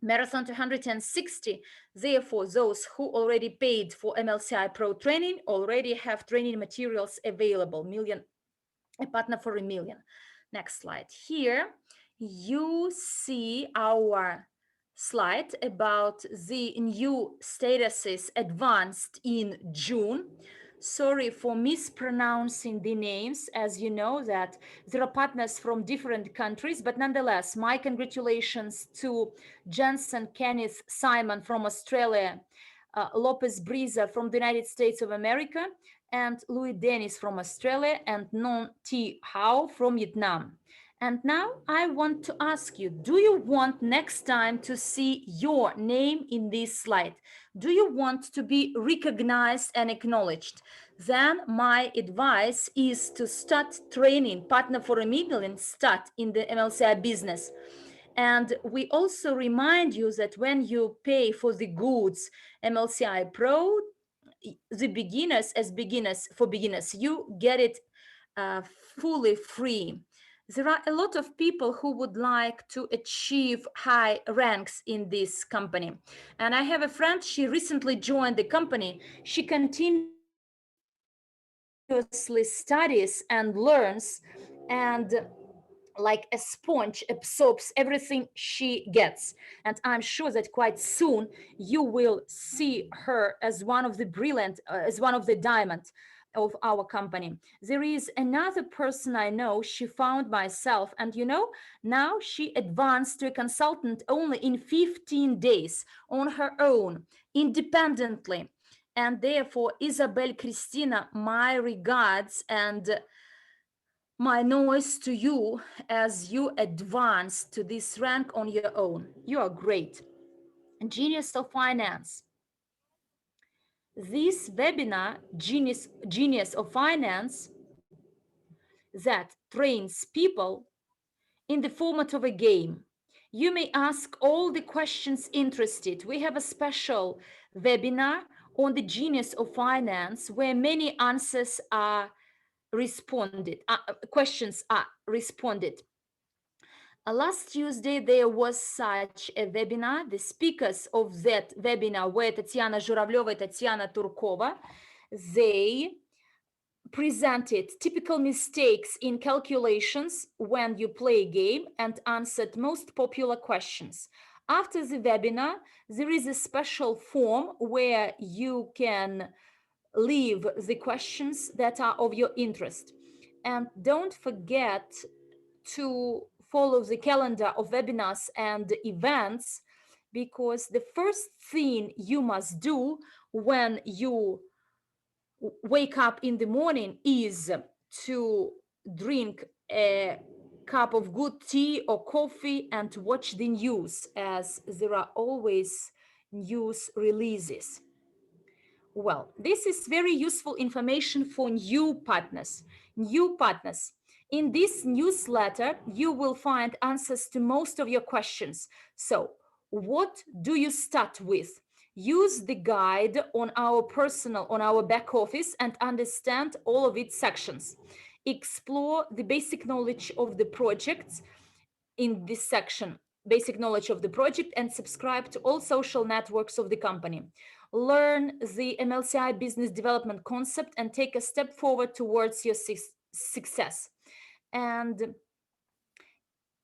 260. Therefore, those who already paid for MLCI Pro training already have training materials available. A partner for $1 million. Next slide. Here you see our slide about the new statuses advanced in June. Sorry for mispronouncing the names, as you know that there are partners from different countries, but nonetheless, my congratulations to Jensen, Kenneth, Simon from Australia, Lopez Briza from the United States of America, and Louis Dennis from Australia, and Non Thi Hao from Vietnam. And now I want to ask you, do you want next time to see your name in this slide? Do you want to be recognized and acknowledged? Then my advice is to start training partner for $1 million, start in the MLCI Business. And we also remind you that when you pay for the goods MLCI Pro, the beginners, for beginners, you get it fully free. There are a lot of people who would like to achieve high ranks in this company. And I have a friend, she recently joined the company. She continuously studies and learns, and like a sponge absorbs everything she gets. And I'm sure that quite soon you will see her as one of the brilliant, as one of the diamonds of our company. There is another person I know, she found myself, and you know, now she advanced to a consultant only in 15 days on her own, independently. And therefore, Isabel Christina, my regards and my noise to you as you advance to this rank on your own. You are great. Genius of Finance. This webinar, Genius of Finance, that trains people in the format of a game. You may ask all the questions interested. We have a special webinar on the Genius of Finance where many answers are responded, questions are responded. Last Tuesday, there was such a webinar. The speakers of that webinar were Tatiana Zhuravleva and Tatiana Turkova. They presented typical mistakes in calculations when you play a game and answered most popular questions. After the webinar, there is a special form where you can leave the questions that are of your interest. And don't forget to follow the calendar of webinars and events, because the first thing you must do when you wake up in the morning is to drink a cup of good tea or coffee and to watch the news, as there are always news releases. Well, this is very useful information for new partners. In this newsletter, you will find answers to most of your questions. So what do you start with? Use the guide on our back office and understand all of its sections. Explore the basic knowledge of the projects in this section, basic knowledge of the project, and subscribe to all social networks of the company. Learn the MLCI business development concept and take a step forward towards your success. And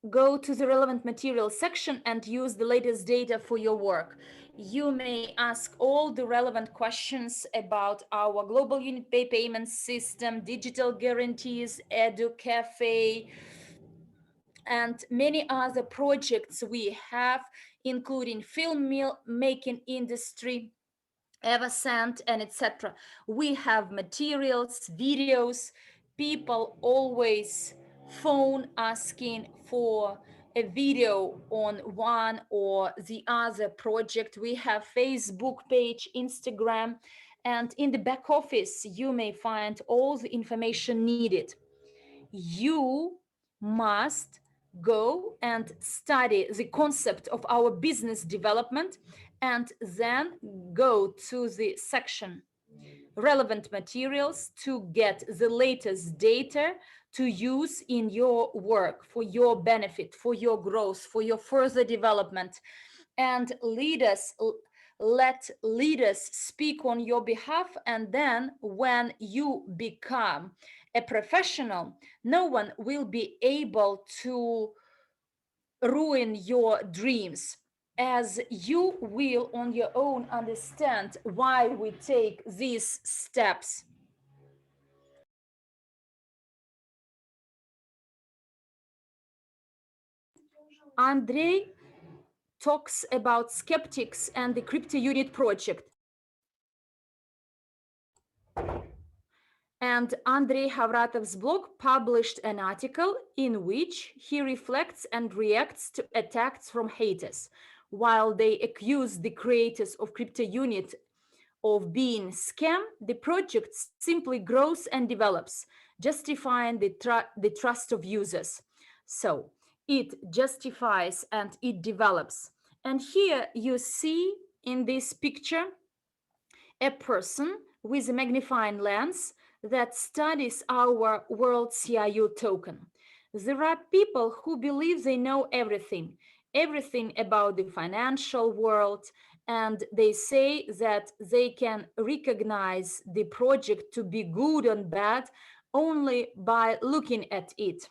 go to the relevant material section and use the latest data for your work. You may ask all the relevant questions about our global unit pay payment system, digital guarantees, Edu Cafe, and many other projects we have, including film making industry, Eversend, and etc. We have materials, videos. People always phone asking for a video on one or the other project. We have Facebook page, Instagram, and in the back office, you may find all the information needed. You must go and study the concept of our business development and then go to the section relevant materials to get the latest data to use in your work for your benefit, for your growth, for your further development. And let leaders speak on your behalf. And then when you become a professional, no one will be able to ruin your dreams, as you will on your own understand why we take these steps. Andrey talks about skeptics and the Cryptounit project. And Andrey Khovratov's blog published an article in which he reflects and reacts to attacks from haters, while they accuse the creators of Cryptounit of being scam. The project simply grows and develops, justifying the trust of users. So it justifies and it develops. And here you see in this picture a person with a magnifying lens that studies our WCRU token. There are people who believe they know everything about the financial world, and they say that they can recognize the project to be good and bad only by looking at it.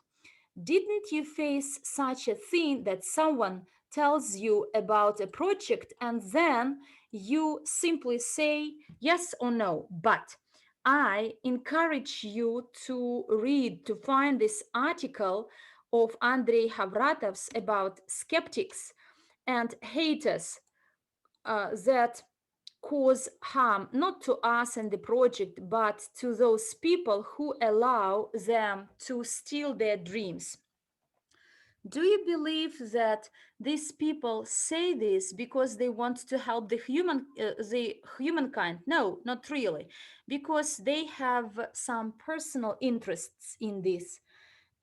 Didn't you face such a thing that someone tells you about a project and then you simply say yes or no? But I encourage you to read, to find this article of Andrey Khovratov's about skeptics and haters that cause harm not to us and the project, but to those people who allow them to steal their dreams. Do you believe that these people say this because they want to help the humankind? No, not really, because they have some personal interests in this.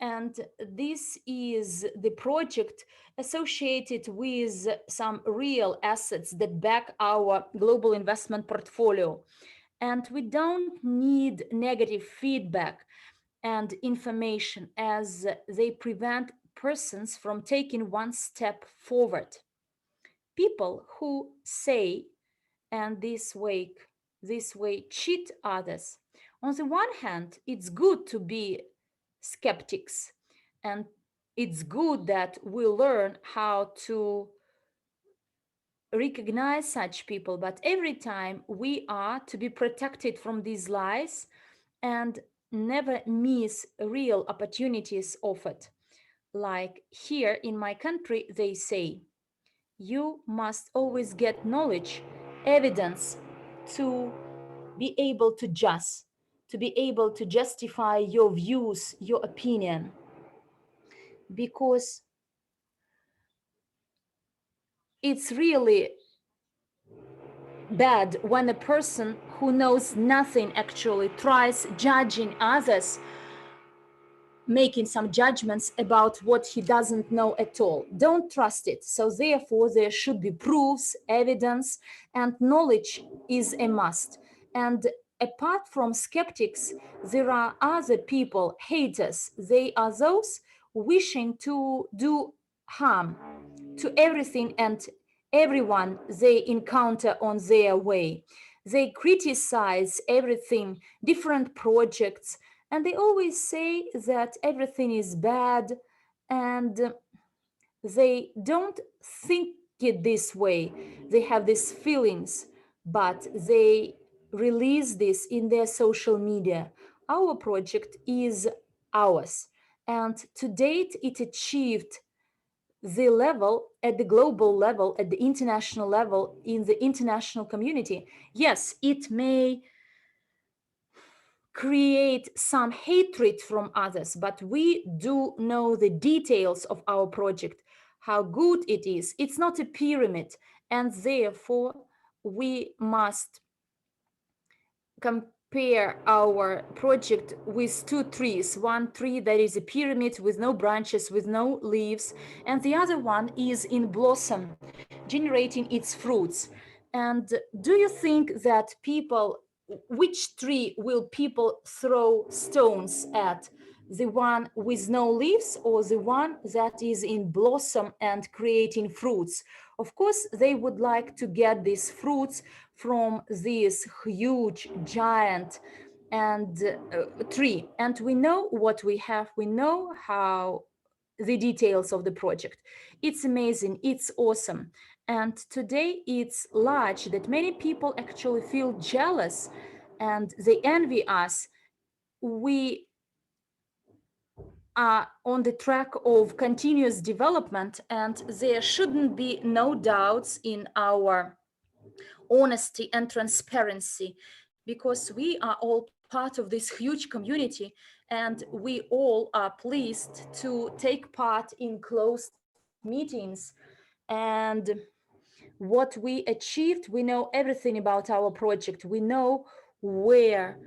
And this is the project associated with some real assets that back our global investment portfolio. And we don't need negative feedback and information, as they prevent persons from taking one step forward. People who say and this way cheat others. On the one hand, it's good to be skeptics, and it's good that we learn how to recognize such people, but every time we are to be protected from these lies and never miss real opportunities offered. Like here in my country, they say, you must always get knowledge, evidence to be able to judge, to be able to justify your views, your opinion. Because it's really bad when a person who knows nothing actually tries judging others, making some judgments about what he doesn't know at all. Don't trust it. So therefore, there should be proofs, evidence, and knowledge is a must. And apart from skeptics, there are other people, haters. They are those wishing to do harm to everything and everyone they encounter on their way. They criticize everything, different projects, and they always say that everything is bad and they don't think it this way. They have these feelings, but they release this in their social media. Our project is ours. And to date, it achieved the level at the global level, at the international level, in the international community. Yes, it may create some hatred from others, but we do know the details of our project, how good it is. It's not a pyramid, and therefore we must compare our project with two trees. One tree that is a pyramid with no branches, with no leaves, and the other one is in blossom, generating its fruits. And do you think that people, which tree will people throw stones at? The one with no leaves or the one that is in blossom and creating fruits? Of course, they would like to get these fruits from this huge giant and tree. And we know what we have. We know how the details of the project. It's amazing. It's awesome. And today it's large that many people actually feel jealous and they envy us. We are on the track of continuous development, and there shouldn't be no doubts in our honesty and transparency, because we are all part of this huge community and we all are pleased to take part in closed meetings. And what we achieved, we know everything about our project. We know where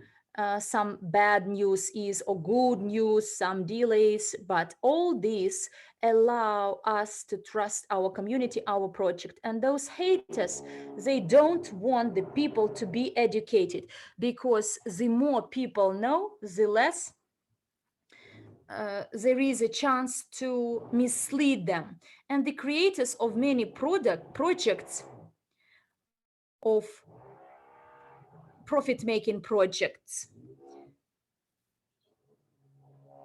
some bad news is or good news, some delays, but all this allow us to trust our community, our project. And those haters, they don't want the people to be educated, because the more people know, the less there is a chance to mislead them. And the creators of many projects, of profit-making projects,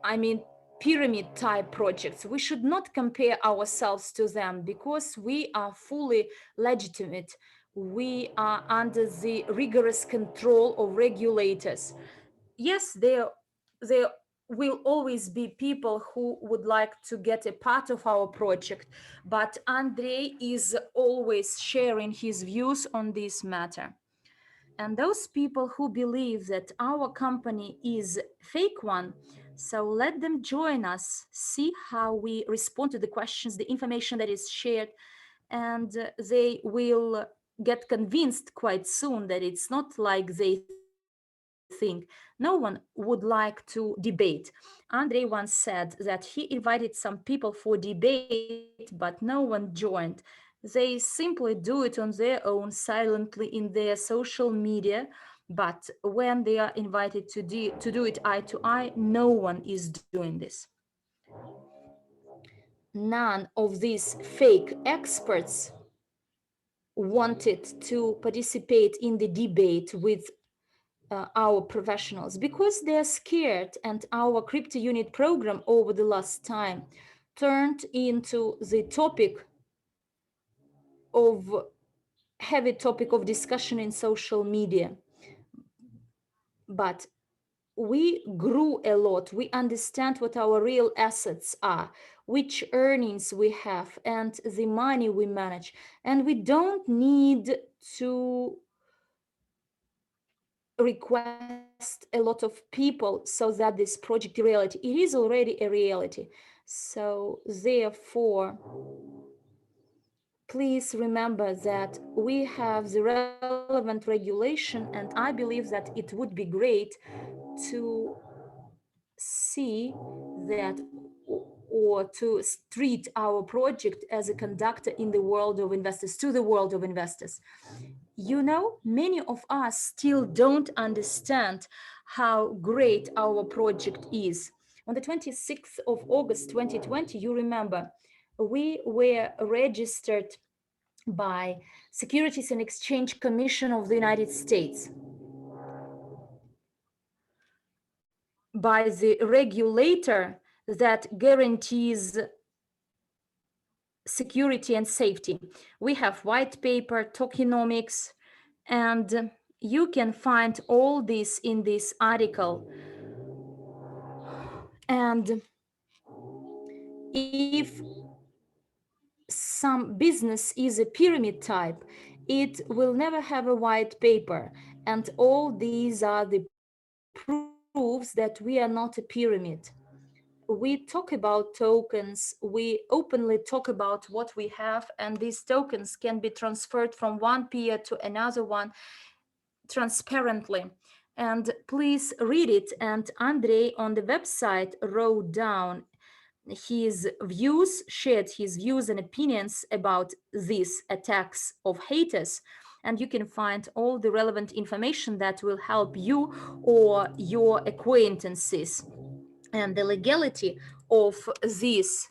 I mean, pyramid type projects, we should not compare ourselves to them, because we are fully legitimate. We are under the rigorous control of regulators. Yes, there will always be people who would like to get a part of our project, but Andrey is always sharing his views on this matter. And those people who believe that our company is fake one, so let them join us, see how we respond to the questions, the information that is shared, and they will get convinced quite soon that it's not like they think. No one would like to debate. Andrey once said that he invited some people for debate, but no one joined. They simply do it on their own, silently in their social media. But when they are invited to do it eye to eye, no one is doing this. None of these fake experts wanted to participate in the debate with our professionals, because they're scared. And our Cryptounit program over the last time turned into the topic of heavy topic of discussion in social media. But we grew a lot. We understand what our real assets are, which earnings we have, and the money we manage. And we don't need to request a lot of people so that this project is a reality. It is already a reality. So therefore, please remember that we have the relevant regulation, and I believe that it would be great to see that, or to treat our project as a conductor in the world of investors, to the world of investors. You know, many of us still don't understand how great our project is. On the 26th of August 2020, you remember, we were registered by Securities and Exchange Commission of the United States, by the regulator that guarantees security and safety. We have white paper, tokenomics, and you can find all this in this article. And if some business is a pyramid type, it will never have a white paper. And all these are the proofs that we are not a pyramid. We talk about tokens, we openly talk about what we have, and these tokens can be transferred from one peer to another one transparently. And please read it. And Andrey on the website wrote down his views, shared his views and opinions about these attacks of haters. And you can find all the relevant information that will help you or your acquaintances. And the legality of these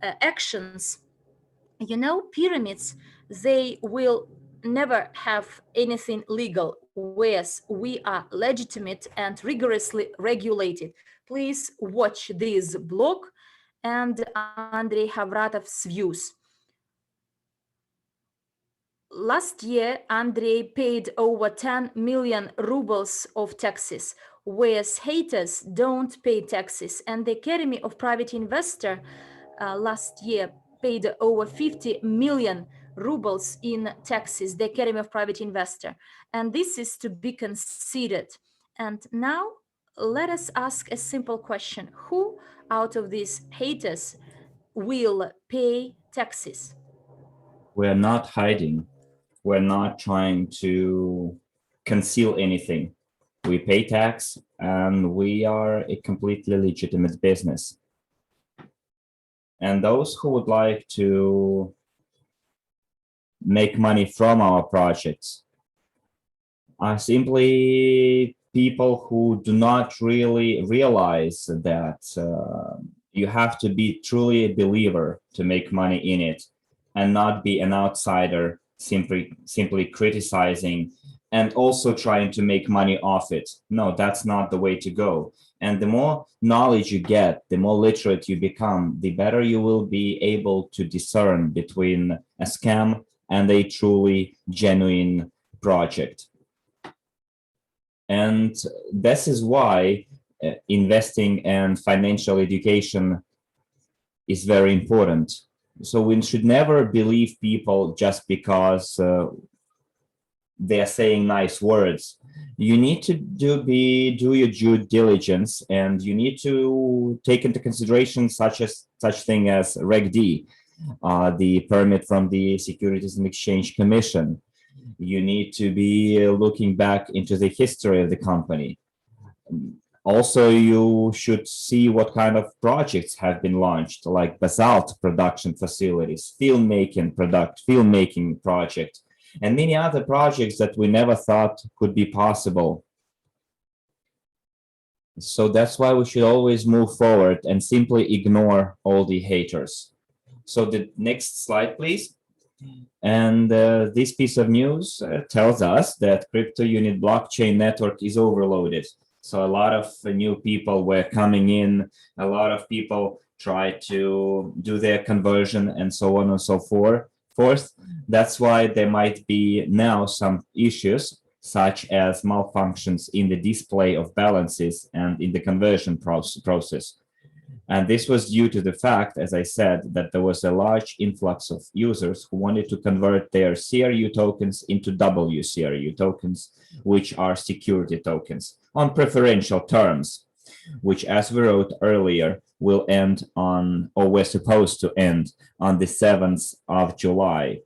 actions, you know, pyramids, they will never have anything legal, whereas we are legitimate and rigorously regulated. Please watch this blog and Andrey Khovratov's views. Last year, Andrei paid over 10 million rubles of taxes, whereas haters don't pay taxes. And the Academy of Private Investor last year paid over 50 million rubles in taxes, the Academy of Private Investor. And this is to be considered. And now let us ask a simple question. Who out of these haters will pay taxes? We're not hiding. We're not trying to conceal anything. We pay tax and we are a completely legitimate business. And those who would like to make money from our projects are simply people who do not really realize that you have to be truly a believer to make money in it and not be an outsider simply criticizing and also trying to make money off it. No, that's not the way to go. And the more knowledge you get, the more literate you become, the better you will be able to discern between a scam and a truly genuine project. And this is why investing and financial education is very important. So we should never believe people just because they are saying nice words. You need to do your due diligence, and you need to take into consideration such thing as Reg D, the permit from the Securities and Exchange Commission. You need to be looking back into the history of the company. Also, you should see what kind of projects have been launched, like basalt production facilities, filmmaking project, and many other projects that we never thought could be possible. So that's why we should always move forward and simply ignore all the haters. So the next slide, please. And this piece of news tells us that Cryptounit blockchain network is overloaded. So a lot of new people were coming in, a lot of people tried to do their conversion and so on and so forth. That's why there might be now some issues, such as malfunctions in the display of balances and in the conversion process. And this was due to the fact, as I said, that there was a large influx of users who wanted to convert their CRU tokens into WCRU tokens, which are security tokens, on preferential terms, which, as we wrote earlier, will end on, or we're supposed to end on the 7th of July,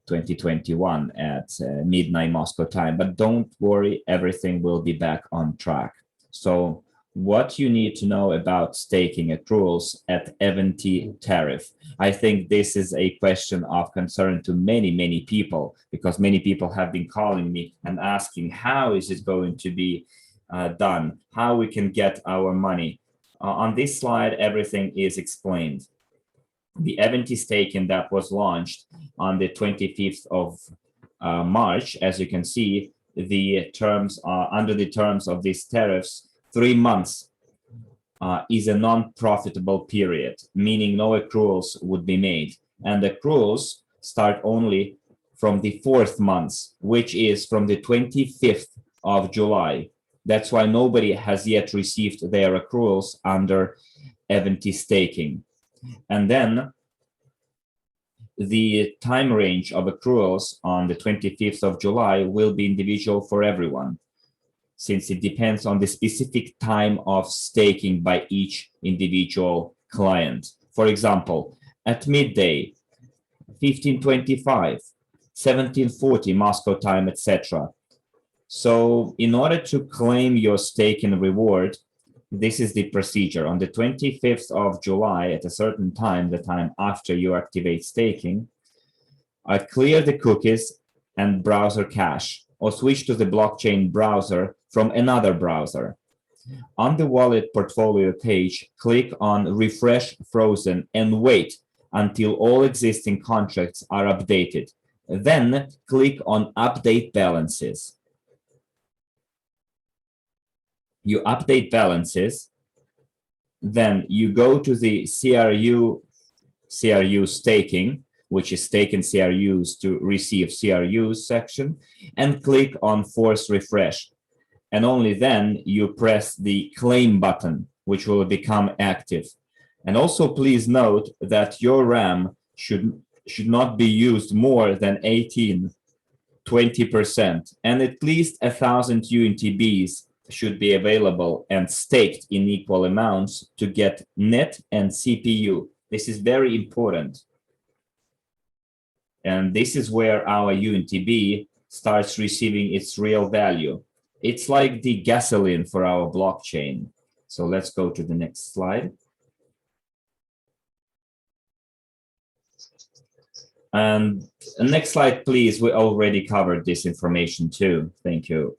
2021 at midnight Moscow time. But don't worry, everything will be back on track. So what you need to know about staking accruals at Eventi tariff. I think this is a question of concern to many people, because many people have been calling me and asking how is it going to be done, how we can get our money. On this slide, everything is explained. The Eventi staking that was launched on the 25th of March, as you can see, the terms are under the terms of these tariffs. 3 months is a non-profitable period, meaning no accruals would be made. and accruals start only from the 4th month, which is from the 25th of July. That's why nobody has yet received their accruals under Eventi staking. And then the time range of accruals on the 25th of July will be individual for everyone, since it depends on the specific time of staking by each individual client. For example, at midday, 15:25, 17:40 Moscow time, etc. So in order to claim your stake and reward, this is the procedure. On the 25th of July, at a certain time, the time after you activate staking, clear the cookies and browser cache, or switch to the blockchain browser from another browser. On the wallet portfolio page, click on Refresh Frozen and wait until all existing contracts are updated. Then click on Update Balances. You update balances, then you go to the CRU staking, which is staking CRUs to receive CRUs section, and click on Force Refresh. And only then you press the claim button, which will become active. And also please note that your RAM should not be used more than 20%, and at least 1,000 UNTBs should be available and staked in equal amounts to get net and CPU. This is very important. And this is where our UNTB starts receiving its real value. It's like the gasoline for our blockchain. So let's go to the next slide. And next slide, please. We already covered this information too. Thank you.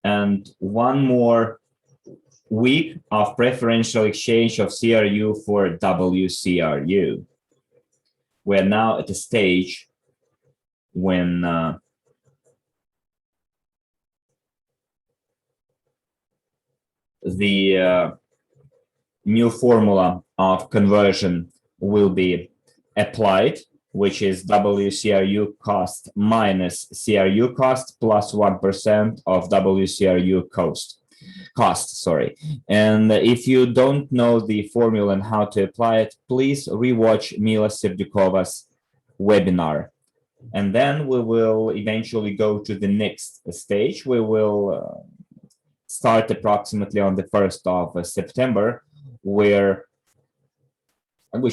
And one more week of preferential exchange of CRU for WCRU. We're now at a stage when the new formula of conversion will be applied, which is WCRU cost minus CRU cost plus 1% of WCRU cost. And if you don't know the formula and how to apply it, please rewatch Mila Serdyukova's webinar. And then we will eventually go to the next stage. We will start approximately on the 1st of September, which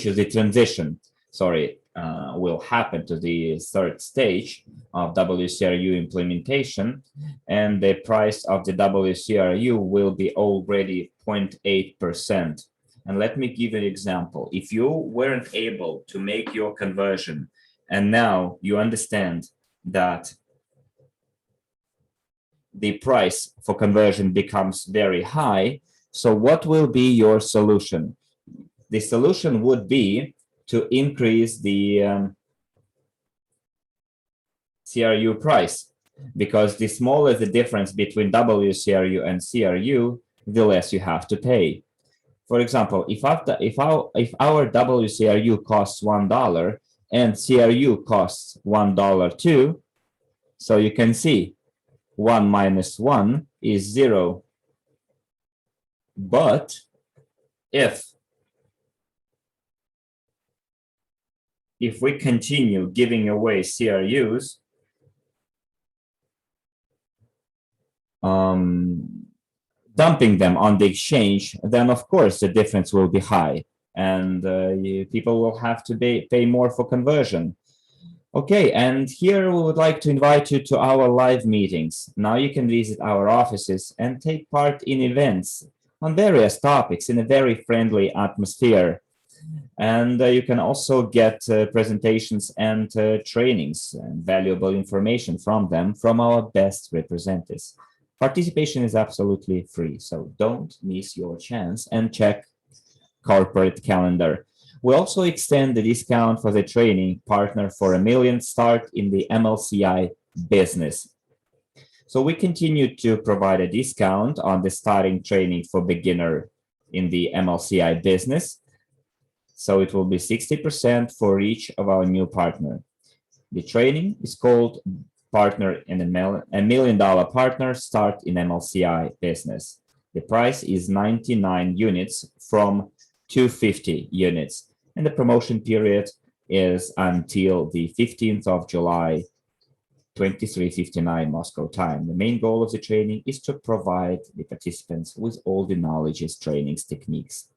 is the transition, will happen to the 3rd stage of WCRU implementation, and the price of the WCRU will be already 0.8%. And let me give you an example. If you weren't able to make your conversion, and now you understand that the price for conversion becomes very high, so what will be your solution? The solution would be to increase the CRU price, because the smaller the difference between WCRU and CRU, the less you have to pay. For example, if our WCRU costs $1 and CRU costs $1 too, so you can see 1 minus 1 is 0. But if we continue giving away CRUs, dumping them on the exchange, then of course the difference will be high, and people will have to pay more for conversion. Okay, and here we would like to invite you to our live meetings. Now you can visit our offices and take part in events on various topics in a very friendly atmosphere. And you can also get presentations and trainings and valuable information from them, from our best representatives. Participation is absolutely free, so don't miss your chance and check corporate calendar. We also extend the discount for the training partner for $1 million start in the MLCI Business. So we continue to provide a discount on the starting training for beginner in the MLCI Business. So it will be 60% for each of our new partner. The training is called Partner in $1 million Partner Start in MLCI Business. The price is 99 units from 250 units. And the promotion period is until the 15th of July, 23:59 Moscow time. The main goal of the training is to provide the participants with all the knowledges, trainings, techniques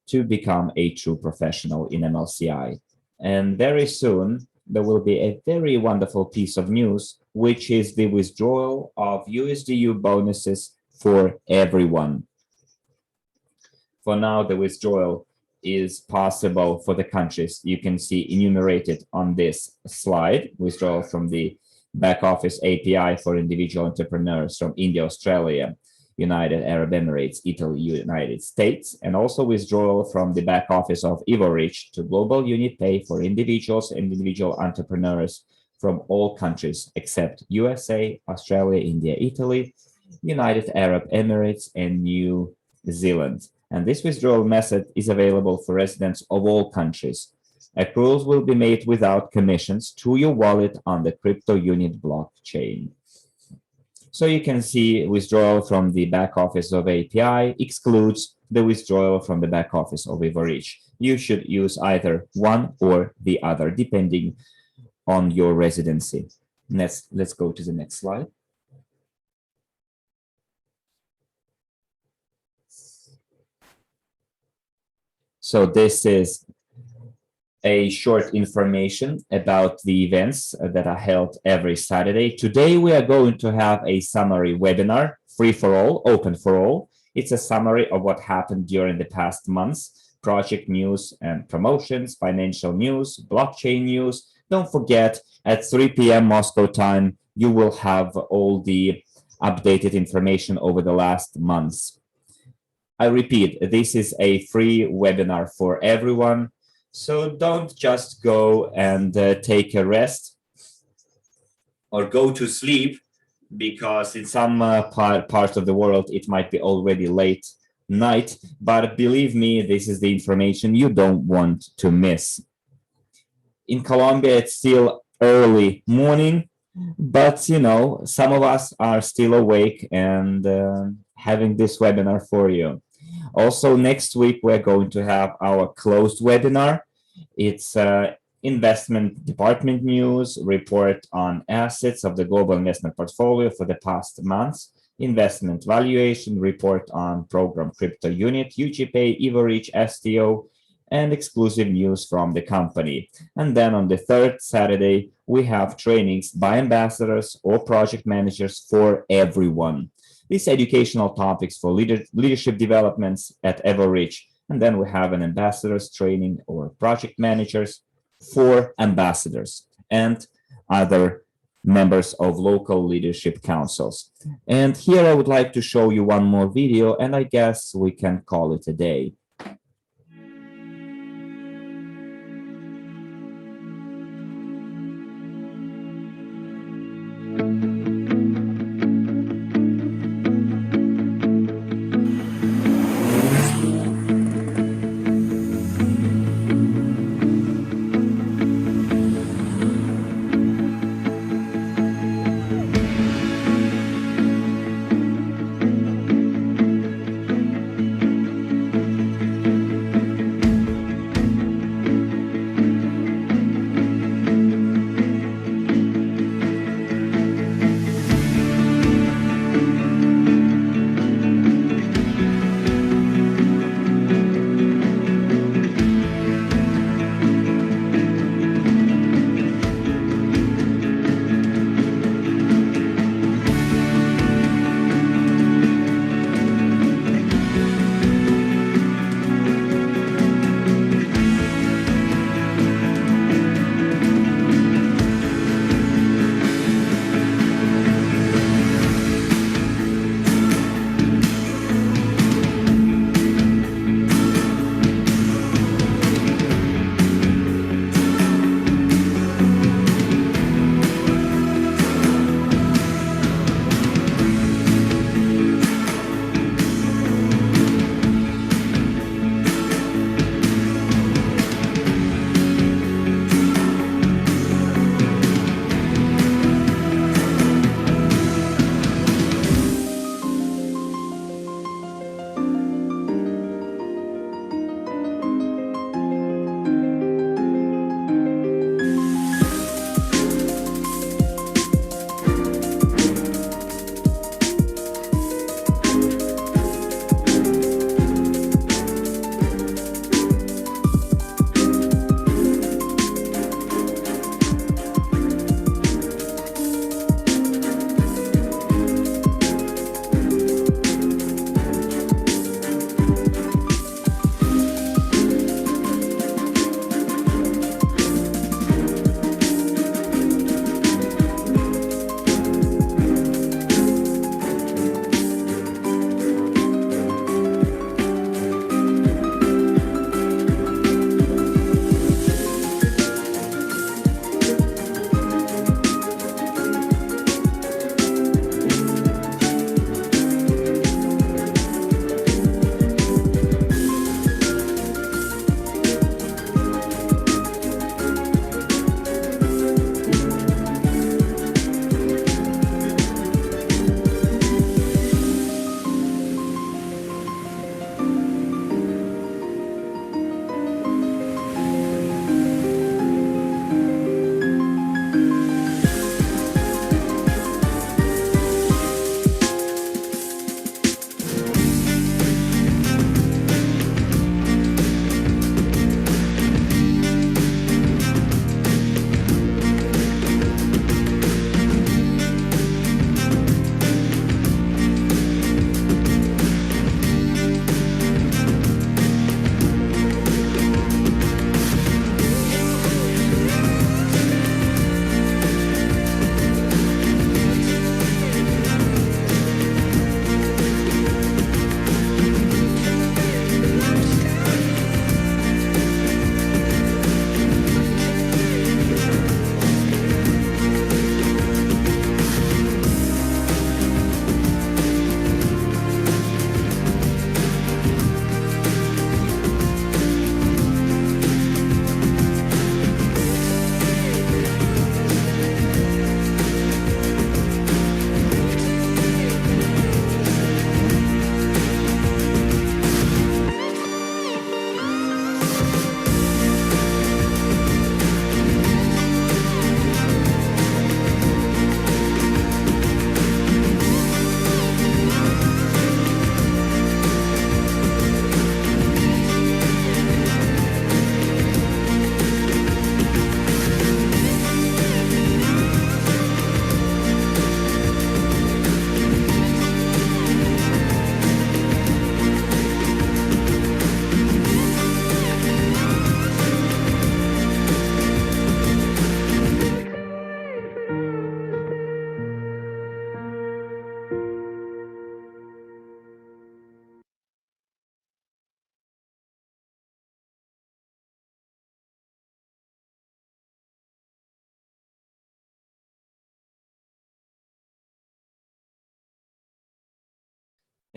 to become a true professional in MLCI. And very soon, there will be a very wonderful piece of news, which is the withdrawal of USDU bonuses for everyone. For now, the withdrawal is possible for the countries you can see enumerated on this slide. Withdrawal from the back office API for individual entrepreneurs from India, Australia, United Arab Emirates, Italy, United States, and also withdrawal from the back office of Evorich to global unit pay for individuals and individual entrepreneurs from all countries except USA, Australia, India, Italy, United Arab Emirates, and New Zealand. And this withdrawal method is available for residents of all countries. Accruals will be made without commissions to your wallet on the Cryptounit blockchain. So you can see withdrawal from the back office of API excludes the withdrawal from the back office of Evorich. You should use either one or the other, depending on your residency. Let's go to the next slide. So this is a short information about the events that are held every Saturday. Today, we are going to have a summary webinar, free for all, open for all. It's a summary of what happened during the past months, project news and promotions, financial news, blockchain news. Don't forget, at 3 p.m. Moscow time, you will have all the updated information over the last months. I repeat, this is a free webinar for everyone. So don't just go and take a rest or go to sleep, because in some parts of the world, it might be already late night. But believe me, this is the information you don't want to miss. In Colombia, it's still early morning, but you know, some of us are still awake and having this webinar for you. Also, next week, we're going to have our closed webinar. It's investment department news, report on assets of the global investment portfolio for the past months, investment valuation, report on program Cryptounit, UGPay, Evorich, STO, and exclusive news from the company. And then on the third Saturday, we have trainings by ambassadors or project managers for everyone. These educational topics for leadership developments at Evorich. And then we have an ambassadors training or project managers for ambassadors and other members of local leadership councils. And here I would like to show you one more video, and I guess we can call it a day.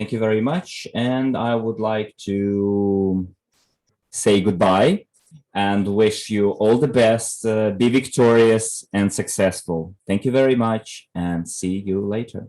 Thank you very much. And I would like to say goodbye and wish you all the best. Be victorious and successful. Thank you very much and see you later.